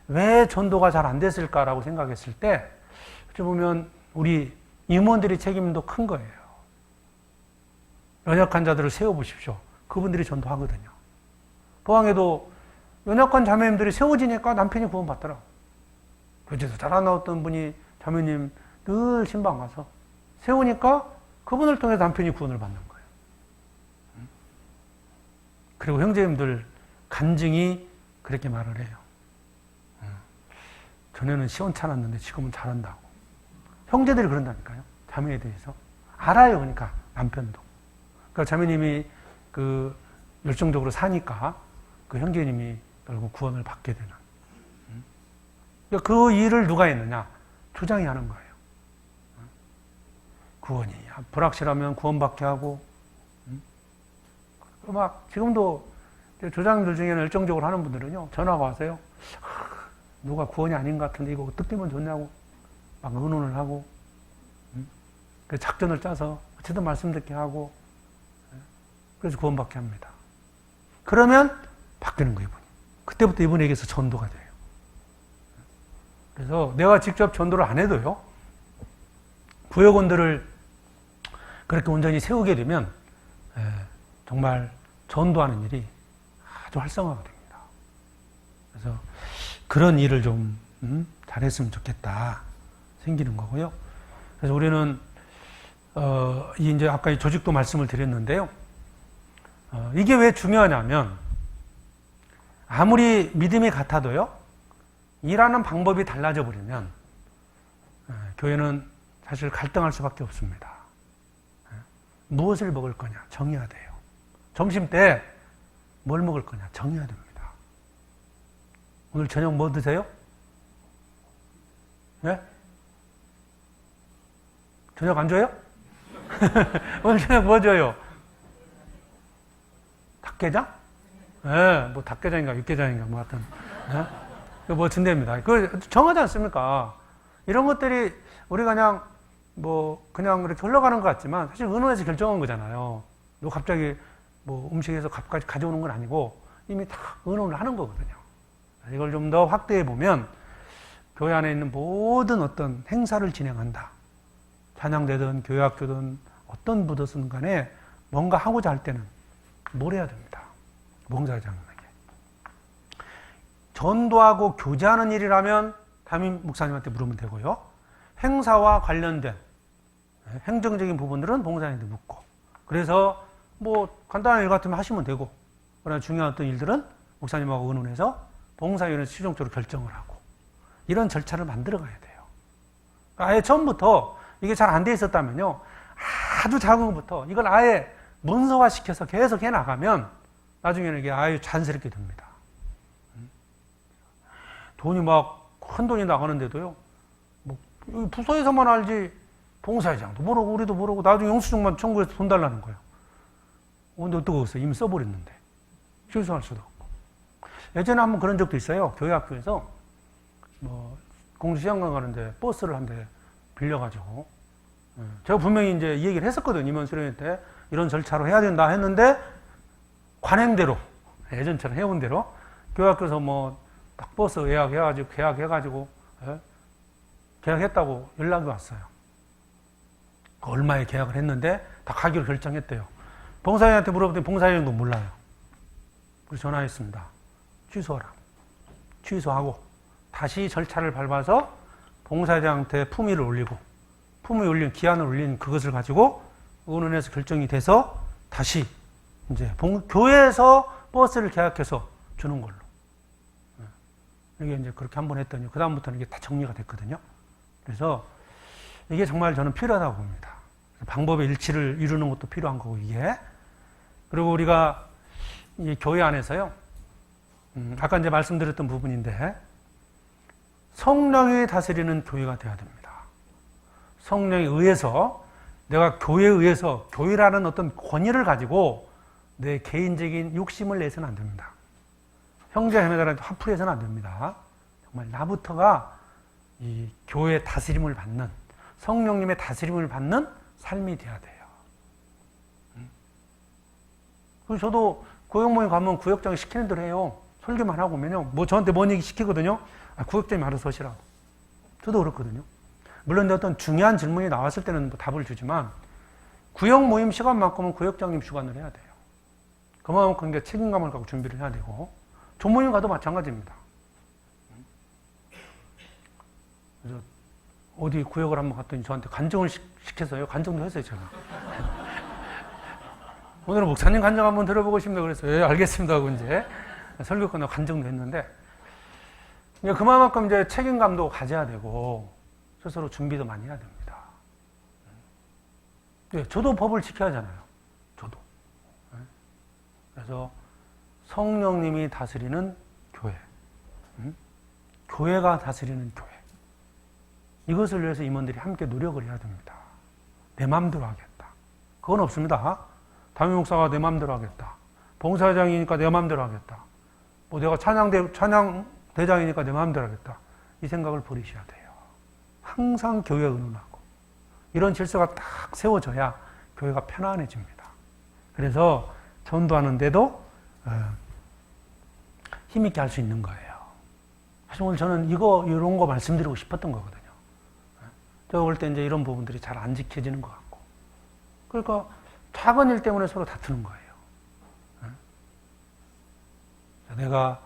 Speaker 1: 왜 전도가 잘 안 됐을까라고 생각했을 때, 어찌 보면 우리 임원들의 책임도 큰 거예요. 연약한 자들을 세워보십시오. 그분들이 전도하거든요. 포항에도 연약한 자매님들이 세워지니까 남편이 구원받더라고. 교제도 잘 안 나왔던 분이 자매님 늘 신방 가서 세우니까 그분을 통해서 남편이 구원을 받는 거예요. 그리고 형제님들 간증이 그렇게 말을 해요. 전에는 시원찮았는데 지금은 잘한다고. 형제들이 그런다니까요. 자매에 대해서. 알아요. 그러니까 남편도. 그러니까 자매님이 그 열정적으로 사니까 그 형제님이 결국 구원을 받게 되는. 그러니까 그 일을 누가 했느냐? 조장이 하는 거예요. 구원이 불확실하면 구원받게 하고, 막 지금도 조장들 중에는 열정적으로 하는 분들은요, 전화가 와서요, 누가 구원이 아닌 것 같은데 이거 어떻게 하면 좋냐고 막 의논을 하고, 그 작전을 짜서 어쨌든 말씀 듣게 하고, 그래서 구원받게 합니다. 그러면 바뀌는 거예요, 이분이. 그때부터 이분에게서 전도가 돼요. 그래서 내가 직접 전도를 안 해도요, 구역원들을 그렇게 온전히 세우게 되면 정말 전도하는 일이 아주 활성화가 됩니다. 그래서 그런 일을 좀 잘했으면 좋겠다 생기는 거고요. 그래서 우리는 이제 아까 이 조직도 말씀을 드렸는데요. 이게 왜 중요하냐면 아무리 믿음이 같아도요, 일하는 방법이 달라져 버리면 교회는 사실 갈등할 수밖에 없습니다. 무엇을 먹을 거냐 정해야 돼요. 점심 때 뭘 먹을 거냐 정해야 됩니다. 오늘 저녁 뭐 드세요? 네? 저녁 안 줘요? 오늘 저녁 뭐 줘요? 닭게장? 네, 뭐 닭게장인가 육게장인가 뭐 하여튼 뭐 준답니다. 그 정하지 않습니까? 이런 것들이 우리가 그냥 이렇게 흘러가는 것 같지만 사실 의논해서 결정한 거잖아요. 너 갑자기 뭐 음식에서 값까지 가져오는 건 아니고 이미 다 의논을 하는 거거든요. 이걸 좀 더 확대해 보면 교회 안에 있는 모든 어떤 행사를 진행한다. 찬양대든 교회학교든 어떤 부서든 간에 뭔가 하고자 할 때는 뭘 해야 됩니다. 봉사장에게. 전도하고 교제하는 일이라면 담임 목사님한테 물으면 되고요. 행사와 관련된 행정적인 부분들은 봉사님한테 묻고, 그래서 뭐 간단한 일 같으면 하시면 되고, 그러나 중요한 어떤 일들은 목사님하고 의논해서 봉사위원회에서 최종적으로 결정을 하고, 이런 절차를 만들어 가야 돼요. 아예 처음부터 이게 잘 안 돼 있었다면요, 아주 작은 것부터 이걸 아예 문서화 시켜서 계속 해 나가면 나중에는 이게 아예 자연스럽게 됩니다. 돈이 막 큰 돈이 나가는데도요, 뭐 부서에서만 알지 봉사회장도 모르고 우리도 모르고 나중에 영수증만 청구해서 돈 달라는 거예요. 근데 어떡하겠어요? 이미 써버렸는데 취소할 수도 없고. 예전에 한번 그런 적도 있어요. 교회 학교에서 뭐 공주 시험관 가는데 버스를 한 대 빌려가지고, 제가 분명히 이제 이 얘기를 했었거든요. 임원 수련회 때 이런 절차로 해야 된다 했는데 관행대로 예전처럼 해온 대로 교회학교에서 뭐 딱 버스 계약해가지고 예? 계약했다고 연락이 왔어요. 얼마에 계약을 했는데 다 가기로 결정했대요. 봉사회장한테 물어봤더니 봉사회장도 몰라요. 그래서 전화했습니다. 취소하라. 취소하고 다시 절차를 밟아서 봉사회장한테 품위를 올리고 품위 올린 기한을 올린 그것을 가지고 의논해서 결정이 돼서 다시 이제 교회에서 버스를 계약해서 주는 걸로. 이게 이제 그렇게 한번 했더니 그 다음부터는 이게 다 정리가 됐거든요. 그래서 이게 정말 저는 필요하다고 봅니다. 방법의 일치를 이루는 것도 필요한 거고 이게. 그리고 우리가 이 교회 안에서요. 아까 이제 말씀드렸던 부분인데 성령이 다스리는 교회가 되어야 됩니다. 성령에 의해서 내가 교회에 의해서 교회라는 어떤 권위를 가지고 내 개인적인 욕심을 내서는 안 됩니다. 형제자매들한테 화풀이해서는 안 됩니다. 정말 나부터가 이 교회의 다스림을 받는 성령님의 다스림을 받는 삶이 돼야 돼요. 그리고 저도 구역모임 가면 구역장이 시키는 대로 해요. 설교만 하고 오면요. 뭐 저한테 뭔 얘기 시키거든요. 구역장이 알아서 하시라고. 저도 그렇거든요. 물론 어떤 중요한 질문이 나왔을 때는 뭐 답을 주지만 구역 모임 시간만큼은 구역장님 주관을 해야 돼요. 그만큼 이제 책임감을 갖고 준비를 해야 되고 조모임 가도 마찬가지입니다. 그래서 어디 구역을 한번 갔더니 저한테 간증을 시켜서요. 간증도 했어요, 제가. 오늘은 목사님 간증 한번 들어보고 싶네요. 그래서 예, 알겠습니다 하고 이제 설교 끝나고 간증도 했는데 그만큼 이제 책임감도 가져야 되고 스스로 준비도 많이 해야 됩니다. 네, 저도 법을 지켜야 하잖아요. 저도. 그래서 성령님이 다스리는 교회, 교회가 다스리는 교회. 이것을 위해서 임원들이 함께 노력을 해야 됩니다. 내 마음대로 하겠다. 그건 없습니다. 담임 목사가 내 마음대로 하겠다. 봉사회장이니까 내 마음대로 하겠다. 뭐 내가 찬양대장이니까 내 마음대로 하겠다. 이 생각을 버리셔야 돼요. 항상 교회에 의논하고 이런 질서가 딱 세워져야 교회가 편안해집니다. 그래서 전도하는데도 힘있게 할 수 있는 거예요. 사실 오늘 저는 이런 거 말씀드리고 싶었던 거거든요. 제가 볼 때 이제 이런 부분들이 잘 안 지켜지는 것 같고. 그러니까 작은 일 때문에 서로 다투는 거예요. 내가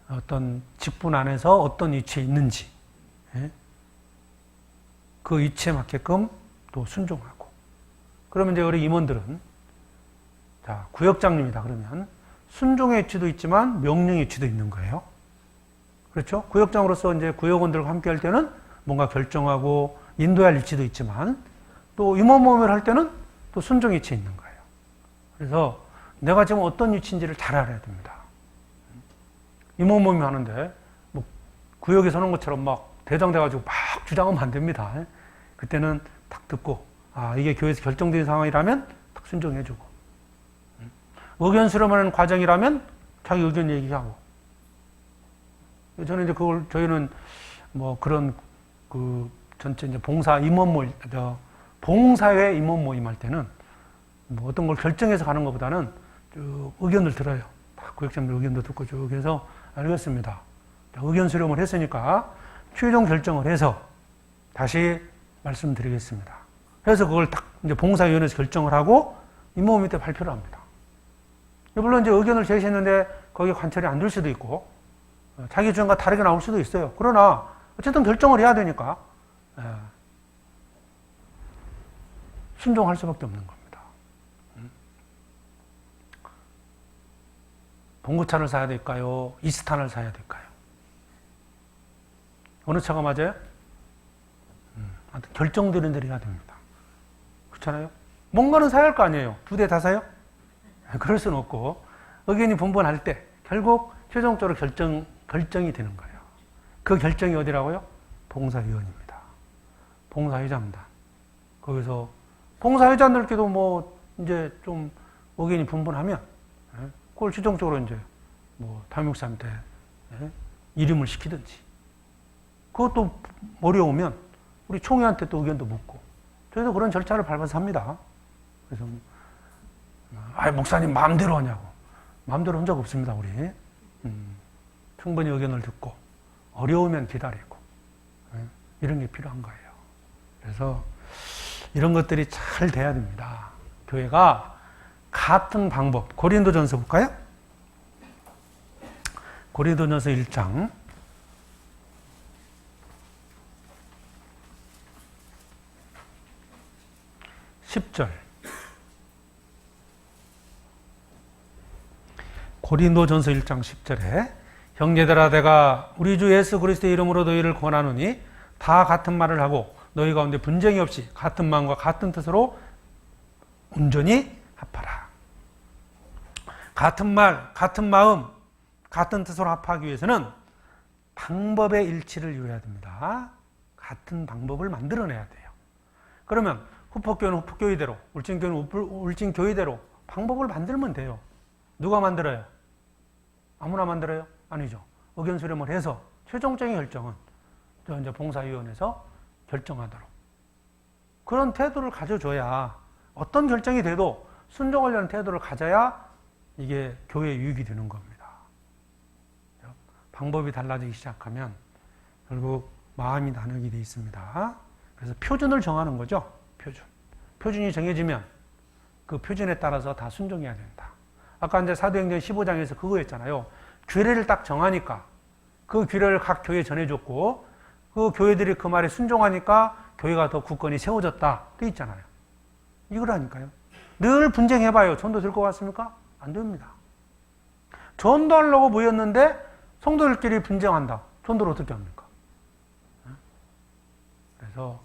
Speaker 1: 어떤 직분 안에서 어떤 위치에 있는지, 그 위치에 맞게끔 또 순종하고. 그러면 이제 우리 임원들은, 자, 구역장님이다 그러면 순종의 위치도 있지만 명령의 위치도 있는 거예요. 그렇죠? 구역장으로서 이제 구역원들과 함께 할 때는 뭔가 결정하고 인도할 위치도 있지만 또 임원모임을 할 때는 또 순종 위치에 있는 거예요. 그래서 내가 지금 어떤 위치인지를 잘 알아야 됩니다. 임원모임 하는데 뭐 구역에 서는 것처럼 막 대장돼가지고 막 주장하면 안 됩니다. 그때는 딱 듣고 이게 교회에서 결정된 상황이라면 딱 순종해주고 의견 수렴하는 과정이라면 자기 의견 얘기하고 저는 이제 저희는 뭐 그런 전체 이제 봉사회 임원 모임 할 때는 뭐 어떤 걸 결정해서 가는 것보다는 쭉 의견을 들어요. 구역장들 의견도 듣고 쭉 해서 알겠습니다. 의견 수렴을 했으니까 최종 결정을 해서 다시 말씀드리겠습니다. 그래서 그걸 딱 이제 봉사위원회에서 결정을 하고 임원 모임 때 발표를 합니다. 물론 이제 의견을 제시했는데 거기에 관철이 안 될 수도 있고 자기 주장과 다르게 나올 수도 있어요. 그러나 어쨌든 결정을 해야 되니까 순종할 수밖에 없는 겁니다. 봉구차를 사야 될까요? 이스탄을 사야 될까요? 어느 차가 맞아요? 결정되는 대로 해야 됩니다. 그렇잖아요? 뭔가는 사야 할 거 아니에요. 2대 다 사요? 그럴 수는 없고 의견이 분분할 때 결국 최종적으로 결정이 되는 거예요. 그 결정이 어디라고요? 봉사위원입니다. 봉사회장단. 거기서 봉사회장들끼리도 뭐 이제 좀 의견이 분분하면 그걸 최종적으로 이제 뭐 담임목사한테 이름을 시키든지 그것도 어려우면 우리 총회한테 또 의견도 묻고 저희도 그런 절차를 밟아서 합니다. 그래서 목사님 마음대로 하냐고 마음대로 한 적 없습니다, 우리. 충분히 의견을 듣고, 어려우면 기다리고, 이런 게 필요한 거예요. 그래서 이런 것들이 잘 돼야 됩니다. 교회가 같은 방법, 고린도전서 볼까요? 고린도전서 1장 10절. 고린도전서 1장 10절에 형제들아 내가 우리 주 예수 그리스도의 이름으로 너희를 권하노니 다 같은 말을 하고 너희 가운데 분쟁이 없이 같은 마음과 같은 뜻으로 온전히 합하라. 같은 말, 같은 마음, 같은 뜻으로 합하기 위해서는 방법의 일치를 이루어야 됩니다. 같은 방법을 만들어내야 돼요. 그러면 후포교회는 후포교회대로, 울진교회는 울진교회대로 방법을 만들면 돼요. 누가 만들어요? 아무나 만들어요? 아니죠. 의견 수렴을 해서 최종적인 결정은 이제 봉사위원회에서 결정하도록. 그런 태도를 가져줘야 어떤 결정이 돼도 순종하려는 태도를 가져야 이게 교회에 유익이 되는 겁니다. 방법이 달라지기 시작하면 결국 마음이 나누게 되어 있습니다. 그래서 표준을 정하는 거죠. 표준이 정해지면 그 표준에 따라서 다 순종해야 된다. 아까 이제 사도행전 15장에서 그거였잖아요. 규례를 딱 정하니까 그 규례를 각 교회에 전해줬고 그 교회들이 그 말에 순종하니까 교회가 더 굳건히 세워졌다. 그 있잖아요. 이거라니까요. 늘 분쟁해봐요. 전도 될 것 같습니까? 안 됩니다. 전도하려고 모였는데 성도들끼리 분쟁한다. 전도를 어떻게 합니까? 그래서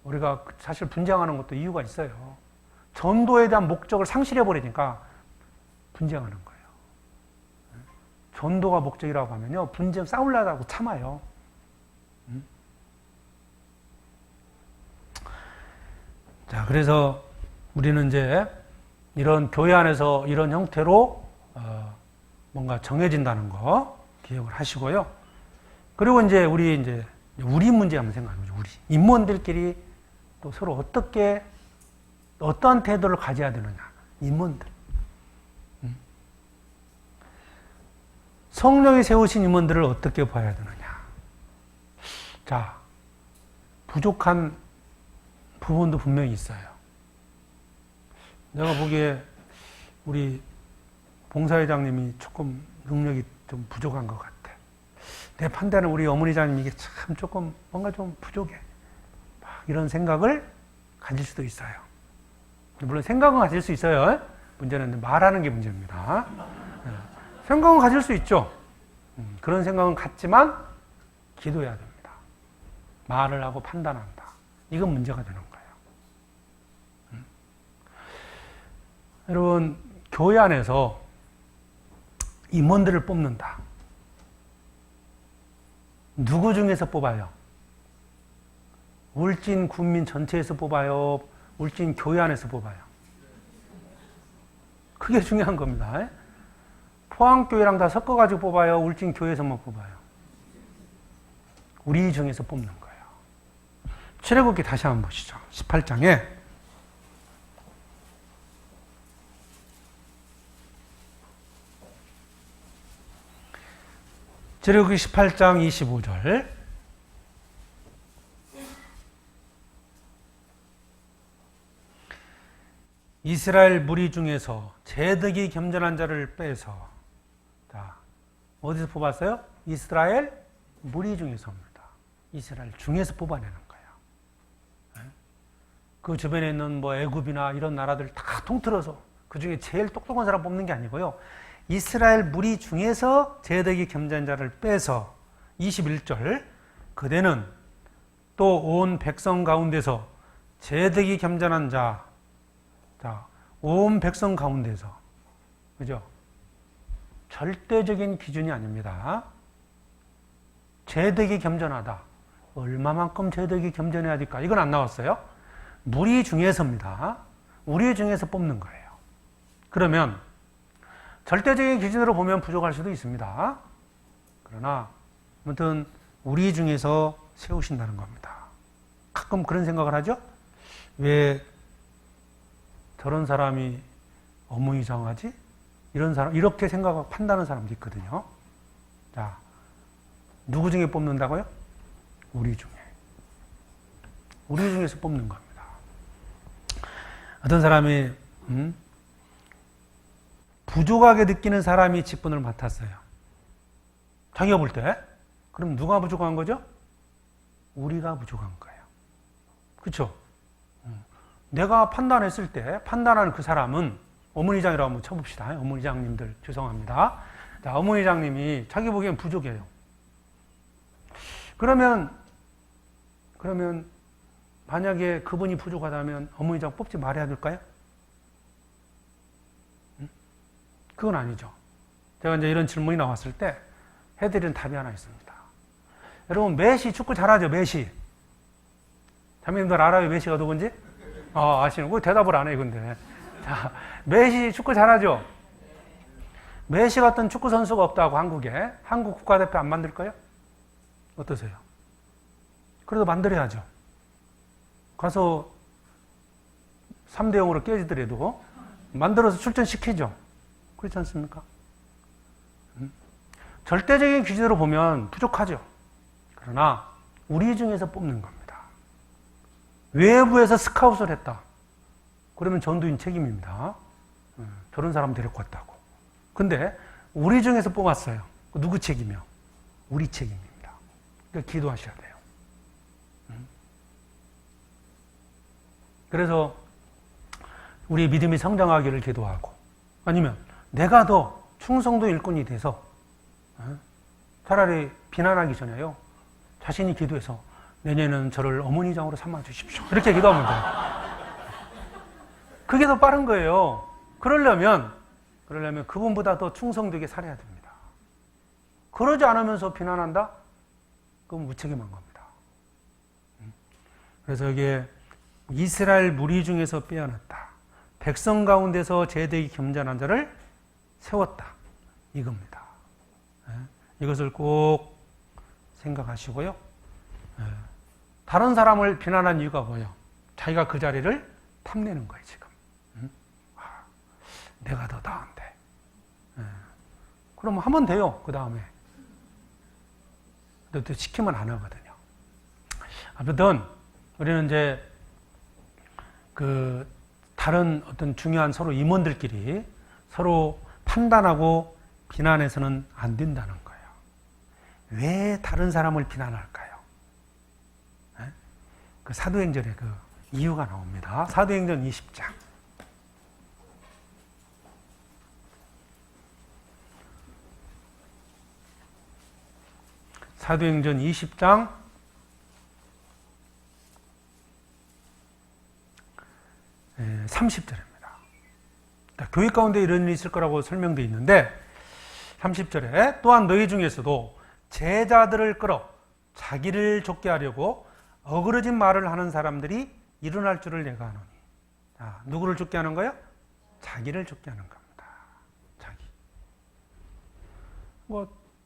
Speaker 1: 우리가 사실 분쟁하는 것도 이유가 있어요. 전도에 대한 목적을 상실해버리니까 분쟁하는 거예요. 전도가 목적이라고 하면요. 분쟁 싸우려고 참아요. 자, 그래서 우리는 이제 이런 교회 안에서 이런 형태로 뭔가 정해진다는 거 기억을 하시고요. 그리고 이제 우리 문제 한번 생각해 보죠. 우리 임무원들끼리 또 서로 어떻게 어떠한 태도를 가져야 되느냐. 임무원들. 성령이 세우신 임원들을 어떻게 봐야 되느냐. 자, 부족한 부분도 분명히 있어요. 내가 보기에 우리 봉사회장님이 조금 능력이 좀 부족한 것 같아. 내 판단은 우리 어머니장님 이게 참 조금 뭔가 좀 부족해. 막 이런 생각을 가질 수도 있어요. 물론 생각은 가질 수 있어요. 문제는 말하는 게 문제입니다. 생각은 가질 수 있죠. 그런 생각은 갖지만 기도해야 됩니다. 말을 하고 판단한다. 이건 문제가 되는 거예요. 여러분, 교회 안에서 임원들을 뽑는다. 누구 중에서 뽑아요? 울진 군민 전체에서 뽑아요? 울진 교회 안에서 뽑아요? 그게 중요한 겁니다. 포항교회랑 다 섞어가지고 뽑아요? 울진 교회에서만 뽑아요? 우리 중에서 뽑는 거예요. 출애굽기 다시 한번 보시죠. 18장에 출애굽기 18장 25절 이스라엘 무리 중에서 재득이 겸전한 자를 빼서 자, 어디서 뽑았어요? 이스라엘 무리 중에서입니다. 이스라엘 중에서 뽑아내는 거예요. 그 주변에 있는 뭐 애굽이나 이런 나라들 다 통틀어서 그 중에 제일 똑똑한 사람 뽑는 게 아니고요. 이스라엘 무리 중에서 재득이 겸전한 자를 빼서 21절 그대는 또 온 백성 가운데서 재득이 겸전한 자, 온 백성 가운데서 그죠? 절대적인 기준이 아닙니다. 재득이 겸전하다. 얼마만큼 재득이 겸전해야 될까? 이건 안 나왔어요. 무리 중에서입니다. 우리 중에서 뽑는 거예요. 그러면 절대적인 기준으로 보면 부족할 수도 있습니다. 그러나 아무튼 우리 중에서 세우신다는 겁니다. 가끔 그런 생각을 하죠. 왜 저런 사람이 업무 이상하지? 이런 사람, 이렇게 생각하고 판단하는 사람도 있거든요. 자, 누구 중에 뽑는다고요? 우리 중에. 우리 중에서 뽑는 겁니다. 어떤 사람이, 부족하게 느끼는 사람이 직분을 맡았어요. 자기가 볼 때. 그럼 누가 부족한 거죠? 우리가 부족한 거예요. 그렇죠? 내가 판단했을 때 판단하는 그 사람은 어머니장이라고 한번 쳐봅시다. 어머니장님들 죄송합니다. 자, 어머니장님이 자기 보기엔 부족해요. 그러면 만약에 그분이 부족하다면 어머니장 뽑지 말아야 될까요? 그건 아니죠. 제가 이제 이런 질문이 나왔을 때 해드리는 답이 하나 있습니다. 여러분, 메시 축구 잘하죠? 메시. 자매님들 알아요? 메시가 누군지? 아시는 거 대답을 안 해요, 근데. 자, 메시 축구 잘하죠? 메시 같은 축구 선수가 없다고 한국에 한국 국가대표 안 만들까요? 어떠세요? 그래도 만들어야죠. 가서 3대 0으로 깨지더라도 만들어서 출전시키죠. 그렇지 않습니까? 절대적인 기준으로 보면 부족하죠. 그러나 우리 중에서 뽑는 겁니다. 외부에서 스카웃을 했다. 그러면 전도인 책임입니다. 저런 사람 데리고 왔다고. 근데 우리 중에서 뽑았어요. 누구 책임이요? 우리 책임입니다. 그러니까 기도하셔야 돼요. 그래서 우리 믿음이 성장하기를 기도하고, 아니면 내가 더 충성도 일꾼이 돼서 차라리 비난하기 전에요, 자신이 기도해서 내년에는 저를 어머니장으로 삼아 주십시오. 이렇게 기도하면 돼요. 그게 더 빠른 거예요. 그러려면 그분보다 더 충성되게 살아야 됩니다. 그러지 않으면서 비난한다? 그건 무책임한 겁니다. 그래서 이게 이스라엘 무리 중에서 빼어났다. 백성 가운데서 제대기 겸전한 자를 세웠다. 이겁니다. 이것을 꼭 생각하시고요. 다른 사람을 비난한 이유가 뭐예요? 자기가 그 자리를 탐내는 거예요, 지금. 내가 더 나은데. 그럼 하면 돼요, 그 다음에. 근데 또 시키면 안 하거든요. 아무튼, 우리는 이제, 다른 어떤 중요한 서로 임원들끼리 서로 판단하고 비난해서는 안 된다는 거예요. 왜 다른 사람을 비난할까요? 그 사도행전에 그 이유가 나옵니다. 사도행전 20장. 사도행전 20장 30절입니다. 교회 가운데 이런 일이 있을 거라고 설명되어 있는데 30절에 또한 너희 중에서도 제자들을 끌어 자기를 좁게 하려고 어그러진 말을 하는 사람들이 일어날 줄을 내가 아노니. 자, 누구를 좁게 하는 거예요? 자기를 좁게 하는 겁니다.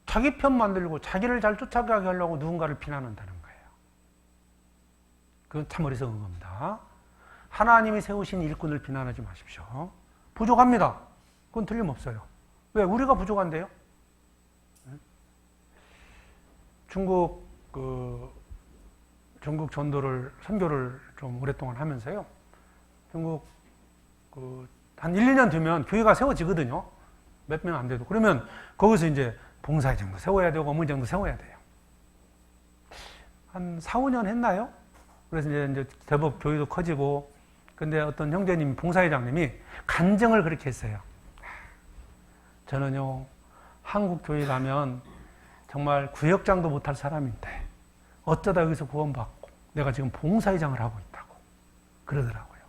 Speaker 1: 자기 편 만들고 자기를 잘 쫓아가게 하려고 누군가를 비난한다는 거예요. 그건 참 어리석은 겁니다. 하나님이 세우신 일꾼을 비난하지 마십시오. 부족합니다. 그건 틀림없어요. 왜? 우리가 부족한데요? 중국 선교를 좀 오랫동안 하면서요. 중국 한 1, 2년 되면 교회가 세워지거든요. 몇 명 안 돼도. 그러면 거기서 이제 봉사회장도 세워야 되고 어머니장도 세워야 돼요. 한 4, 5년 했나요? 그래서 이제 제법 교회도 커지고, 근데 어떤 형제님, 봉사회장님이 간증을 그렇게 했어요. 저는요, 한국 교회 가면 정말 구역장도 못할 사람인데 어쩌다 여기서 구원받고 내가 지금 봉사회장을 하고 있다고 그러더라고요.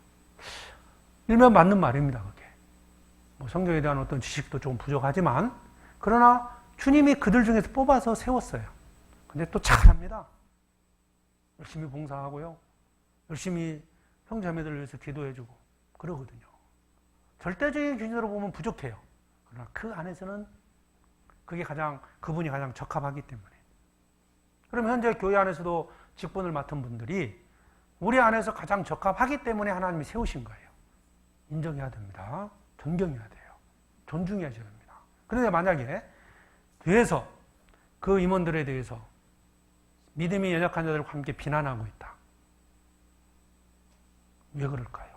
Speaker 1: 일면 맞는 말입니다, 그게. 성경에 대한 어떤 지식도 좀 부족하지만, 그러나 주님이 그들 중에서 뽑아서 세웠어요. 근데 또 잘합니다. 열심히 봉사하고요. 열심히 형제자매들을 위해서 기도해주고 그러거든요. 절대적인 기준으로 보면 부족해요. 그러나 그 안에서는 그분이 가장 적합하기 때문에. 그럼 현재 교회 안에서도 직분을 맡은 분들이 우리 안에서 가장 적합하기 때문에 하나님이 세우신 거예요. 인정해야 됩니다. 존경해야 돼요. 존중해야지 됩니다. 그런데 만약에 뒤에서 그 임원들에 대해서 믿음이 연약한 자들과 함께 비난하고 있다. 왜 그럴까요?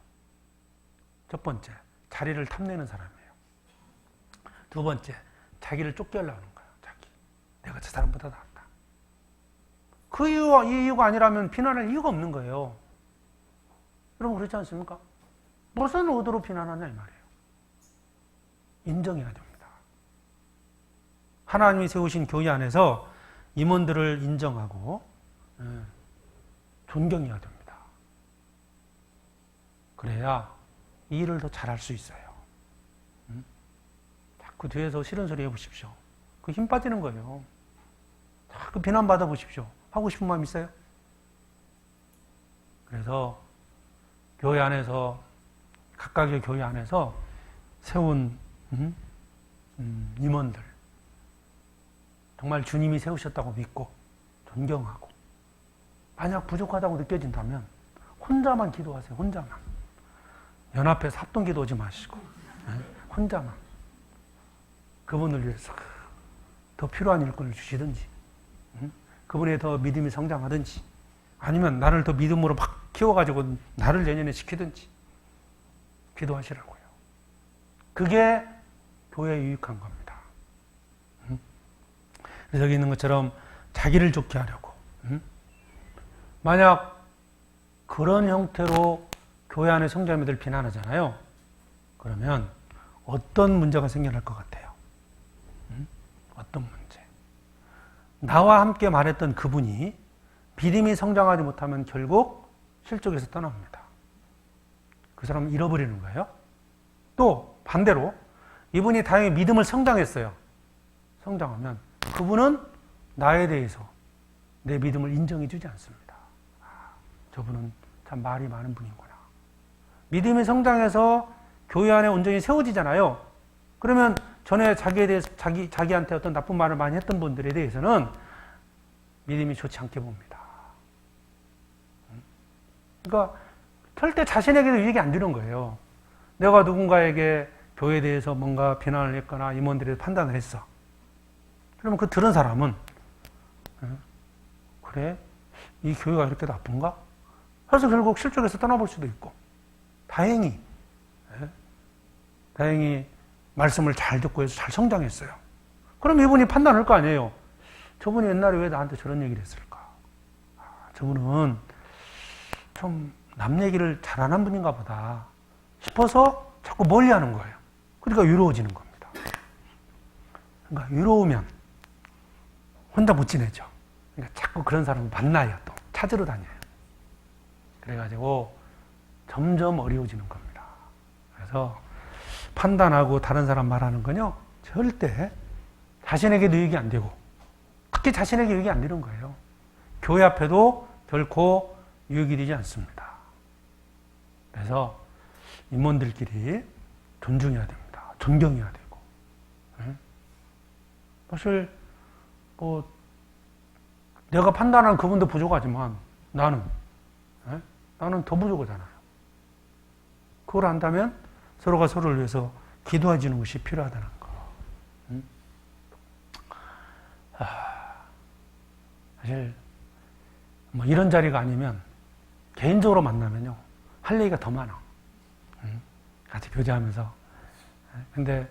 Speaker 1: 첫 번째, 자리를 탐내는 사람이에요. 두 번째, 자기를 쫓겨내려는 거예요. 자기. 내가 저 사람보다 낫다. 그 이유가, 이 이유가 아니라면 비난할 이유가 없는 거예요. 여러분 그렇지 않습니까? 무슨 의도로 비난하냐 이 말이에요. 인정해야 됩니다. 하나님이 세우신 교회 안에서 임원들을 인정하고 존경해야 됩니다. 그래야 이 일을 더 잘할 수 있어요. 자꾸 뒤에서 싫은 소리 해보십시오. 그 힘 빠지는 거예요. 자꾸 비난받아 보십시오. 하고 싶은 마음 있어요? 그래서 교회 안에서 각각의 교회 안에서 세운 임원들 정말 주님이 세우셨다고 믿고 존경하고 만약 부족하다고 느껴진다면 혼자만 기도하세요. 혼자만. 연합해서 합동기도 오지 마시고 혼자만 그분을 위해서 더 필요한 일꾼을 주시든지 그분의 더 믿음이 성장하든지 아니면 나를 더 믿음으로 막 키워가지고 나를 내년에 시키든지 기도하시라고요. 그게 교회에 유익한 겁니다. 그래서 여기 있는 것처럼 자기를 좋게 하려고 만약 그런 형태로 교회 안에 성자매들 비난하잖아요. 그러면 어떤 문제가 생겨날 것 같아요? 어떤 문제? 나와 함께 말했던 그분이 믿음이 성장하지 못하면 결국 실족에서 떠납니다. 그 사람은 잃어버리는 거예요. 또 반대로 이분이 다행히 믿음을 성장했어요. 성장하면 그분은 나에 대해서 내 믿음을 인정해 주지 않습니다. 저분은 참 말이 많은 분이구나. 믿음이 성장해서 교회 안에 온전히 세워지잖아요. 그러면 전에 자기에 대해서 자기한테 어떤 나쁜 말을 많이 했던 분들에 대해서는 믿음이 좋지 않게 봅니다. 그러니까 절대 자신에게도 유익이 안 되는 거예요. 내가 누군가에게 교회에 대해서 뭔가 비난을 했거나 임원들에 대해서 판단을 했어. 그러면 그 들은 사람은 그래? 이 교회가 이렇게 나쁜가? 그래서 결국 실족에서 떠나볼 수도 있고 다행히 말씀을 잘 듣고 해서 잘 성장했어요. 그럼 이분이 판단할 거 아니에요. 저분이 옛날에 왜 나한테 저런 얘기를 했을까? 저분은 좀 남 얘기를 잘하는 분인가 보다 싶어서 자꾸 멀리하는 거예요. 그러니까 외로워지는 겁니다. 그러니까 외로우면 혼자 못 지내죠. 그러니까 자꾸 그런 사람을 만나요. 또 찾으러 다녀요. 그래가지고 점점 어려워지는 겁니다. 그래서 판단하고 다른 사람 말하는 건요 절대 자신에게도 유익이 안 되고 특히 자신에게 유익이 안 되는 거예요. 교회 앞에도 결코 유익이 되지 않습니다. 그래서 임원들끼리 존중해야 됩니다. 존경해야 되고 사실 뭐 내가 판단한 그분도 부족하지만 나는 더 부족하잖아요. 그걸 안다면 서로가 서로를 위해서 기도해 주는 것이 필요하다는 거. 사실 뭐 이런 자리가 아니면 개인적으로 만나면요 할 얘기가 더 많아. 같이 교제하면서. 근데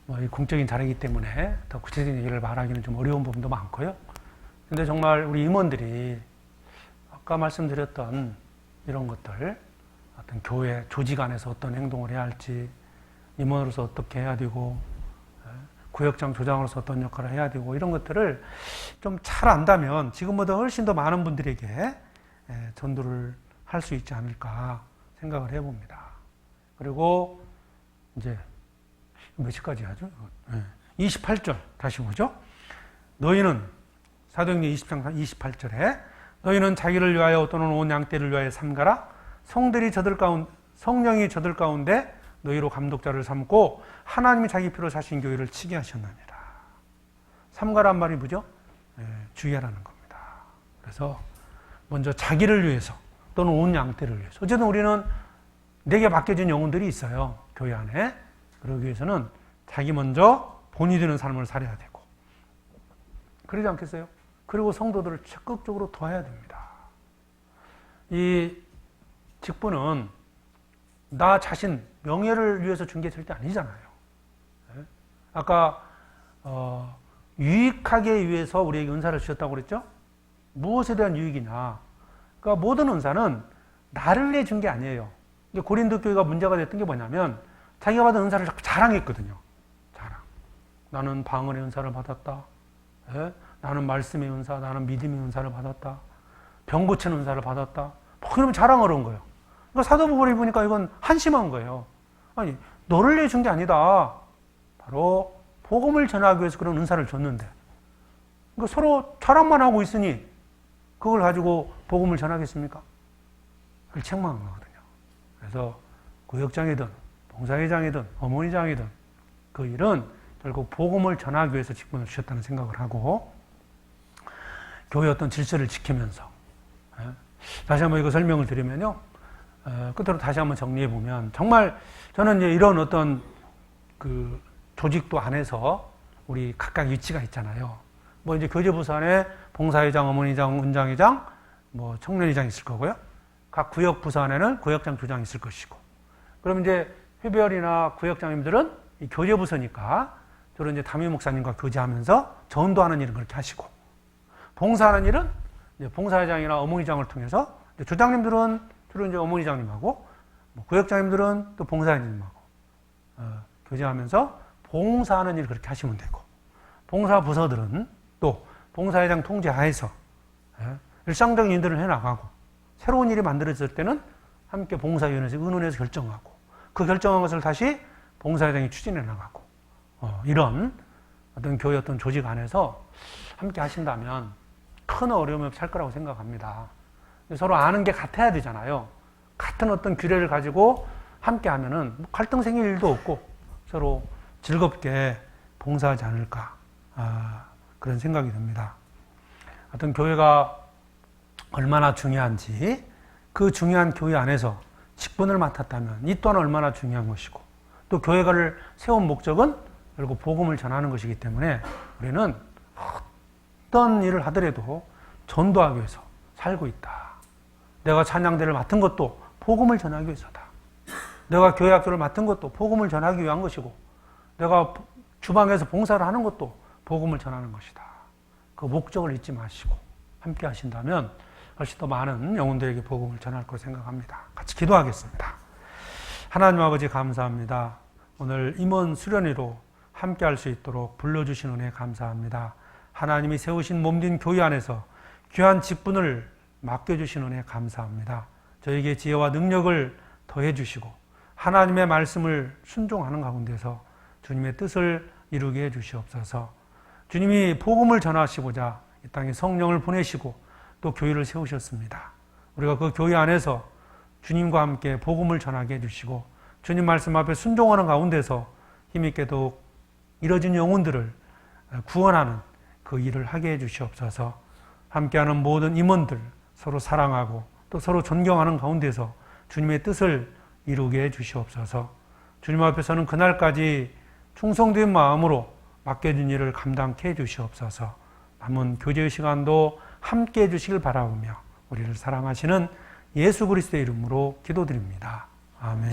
Speaker 1: 뭐 이 공적인 자리이기 때문에 더 구체적인 얘기를 말하기는 좀 어려운 부분도 많고요. 근데 정말 우리 임원들이 아까 말씀드렸던 이런 것들, 어떤 교회 조직 안에서 어떤 행동을 해야 할지, 임원으로서 어떻게 해야 되고, 구역장 조장으로서 어떤 역할을 해야 되고, 이런 것들을 좀 잘 안다면 지금보다 훨씬 더 많은 분들에게 전도를 할 수 있지 않을까 생각을 해봅니다. 그리고 이제 몇 시까지 하죠? 28절 다시 보죠. 너희는 사도행전 20장 28절에 너희는 자기를 위하여 또는 온 양떼를 위하여 삼가라. 성령이 저들 가운데 너희로 감독자를 삼고 하나님이 자기 피로 사신 교회를 치게 하셨느니라. 삼가란 말이 뭐죠? 주의하라는 겁니다. 그래서 먼저 자기를 위해서 또는 온 양떼를 위해서. 어쨌든 우리는 내게 맡겨진 영혼들이 있어요. 교회 안에. 그러기 위해서는 자기 먼저 본이 되는 삶을 살아야 되고, 그러지 않겠어요? 그리고 성도들을 적극적으로 도와야 됩니다. 이 직분은 나 자신 명예를 위해서 준 게 절대 아니잖아요. 아까 유익하게 위해서 우리에게 은사를 주셨다고 그랬죠? 무엇에 대한 유익이냐? 그러니까 모든 은사는 나를 위해 준 게 아니에요. 고린도 교회가 문제가 됐던 게 뭐냐면 자기가 받은 은사를 자꾸 자랑했거든요. 자랑. 나는 방언의 은사를 받았다. 나는 말씀의 은사, 나는 믿음의 은사를 받았다. 병 고치는 은사를 받았다. 그러면 자랑을 한 거예요. 그러니까 사도복음을 보니까 이건 한심한 거예요. 아니, 너를 위해 준 게 아니다. 바로 복음을 전하기 위해서 그런 은사를 줬는데, 그러니까 서로 자랑만 하고 있으니 그걸 가지고 복음을 전하겠습니까? 그걸 책망한 거거든요. 그래서 구역장이든 봉사회장이든 어머니장이든 그 일은 결국 복음을 전하기 위해서 직분을 주셨다는 생각을 하고, 교회 어떤 질서를 지키면서, 다시 한번 이거 설명을 드리면요, 끝으로 다시 한번 정리해 보면, 정말 저는 이제 이런 어떤 그 조직도 안에서 우리 각각 위치가 있잖아요. 뭐 이제 교제부서 안에 봉사회장, 어머니장, 은장회장, 뭐 청년회장 있을 거고요. 각 구역부서 안에는 구역장, 조장 있을 것이고. 그럼 이제 회별이나 구역장님들은 이 교제부서니까 주로 이제 담임 목사님과 교제하면서 전도하는 일은 그렇게 하시고, 봉사하는 일은 이제 봉사회장이나 어머니장을 통해서, 조장님들은 주로 이제 어머니장님하고, 뭐 구역장님들은 또 봉사회장님하고 교제하면서 봉사하는 일을 그렇게 하시면 되고, 봉사부서들은 또 봉사회장 통제 하에서 일상적인 일들을 해나가고, 새로운 일이 만들어질 때는 함께 봉사위원회에서 의논해서 결정하고, 그 결정한 것을 다시 봉사회장이 추진해 나가고, 이런 어떤 교회 어떤 조직 안에서 함께 하신다면 큰 어려움이 없을 거라고 생각합니다. 서로 아는 게 같아야 되잖아요. 같은 어떤 규례를 가지고 함께 하면은 갈등 생길 일도 없고 서로 즐겁게 봉사하지 않을까, 그런 생각이 듭니다. 어떤 교회가 얼마나 중요한지, 그 중요한 교회 안에서 직분을 맡았다면 이 또한 얼마나 중요한 것이고, 또 교회가를 세운 목적은 결국 복음을 전하는 것이기 때문에 우리는 어떤 일을 하더라도 전도하기 위해서 살고 있다. 내가 찬양대를 맡은 것도 복음을 전하기 위해서다. 내가 교회 학교를 맡은 것도 복음을 전하기 위한 것이고, 내가 주방에서 봉사를 하는 것도 복음을 전하는 것이다. 그 목적을 잊지 마시고 함께 하신다면 훨씬 더 많은 영혼들에게 복음을 전할 거라고 생각합니다. 같이 기도하겠습니다. 하나님 아버지 감사합니다. 오늘 임원 수련회로 함께 할 수 있도록 불러주신 은혜 감사합니다. 하나님이 세우신 몸된 교회 안에서 귀한 직분을 맡겨주신 은혜 감사합니다. 저에게 지혜와 능력을 더해 주시고 하나님의 말씀을 순종하는 가운데서 주님의 뜻을 이루게 해 주시옵소서. 주님이 복음을 전하시고자 이 땅에 성령을 보내시고 또 교회를 세우셨습니다. 우리가 그 교회 안에서 주님과 함께 복음을 전하게 해주시고 주님 말씀 앞에 순종하는 가운데서 힘있게 더욱 이뤄진 영혼들을 구원하는 그 일을 하게 해주시옵소서. 함께하는 모든 임원들 서로 사랑하고 또 서로 존경하는 가운데서 주님의 뜻을 이루게 해주시옵소서. 주님 앞에서는 그날까지 충성된 마음으로 맡겨진 일을 감당케 해주시옵소서. 남은 교제의 시간도 함께 해주시길 바라오며 우리를 사랑하시는 예수 그리스도의 이름으로 기도드립니다. 아멘.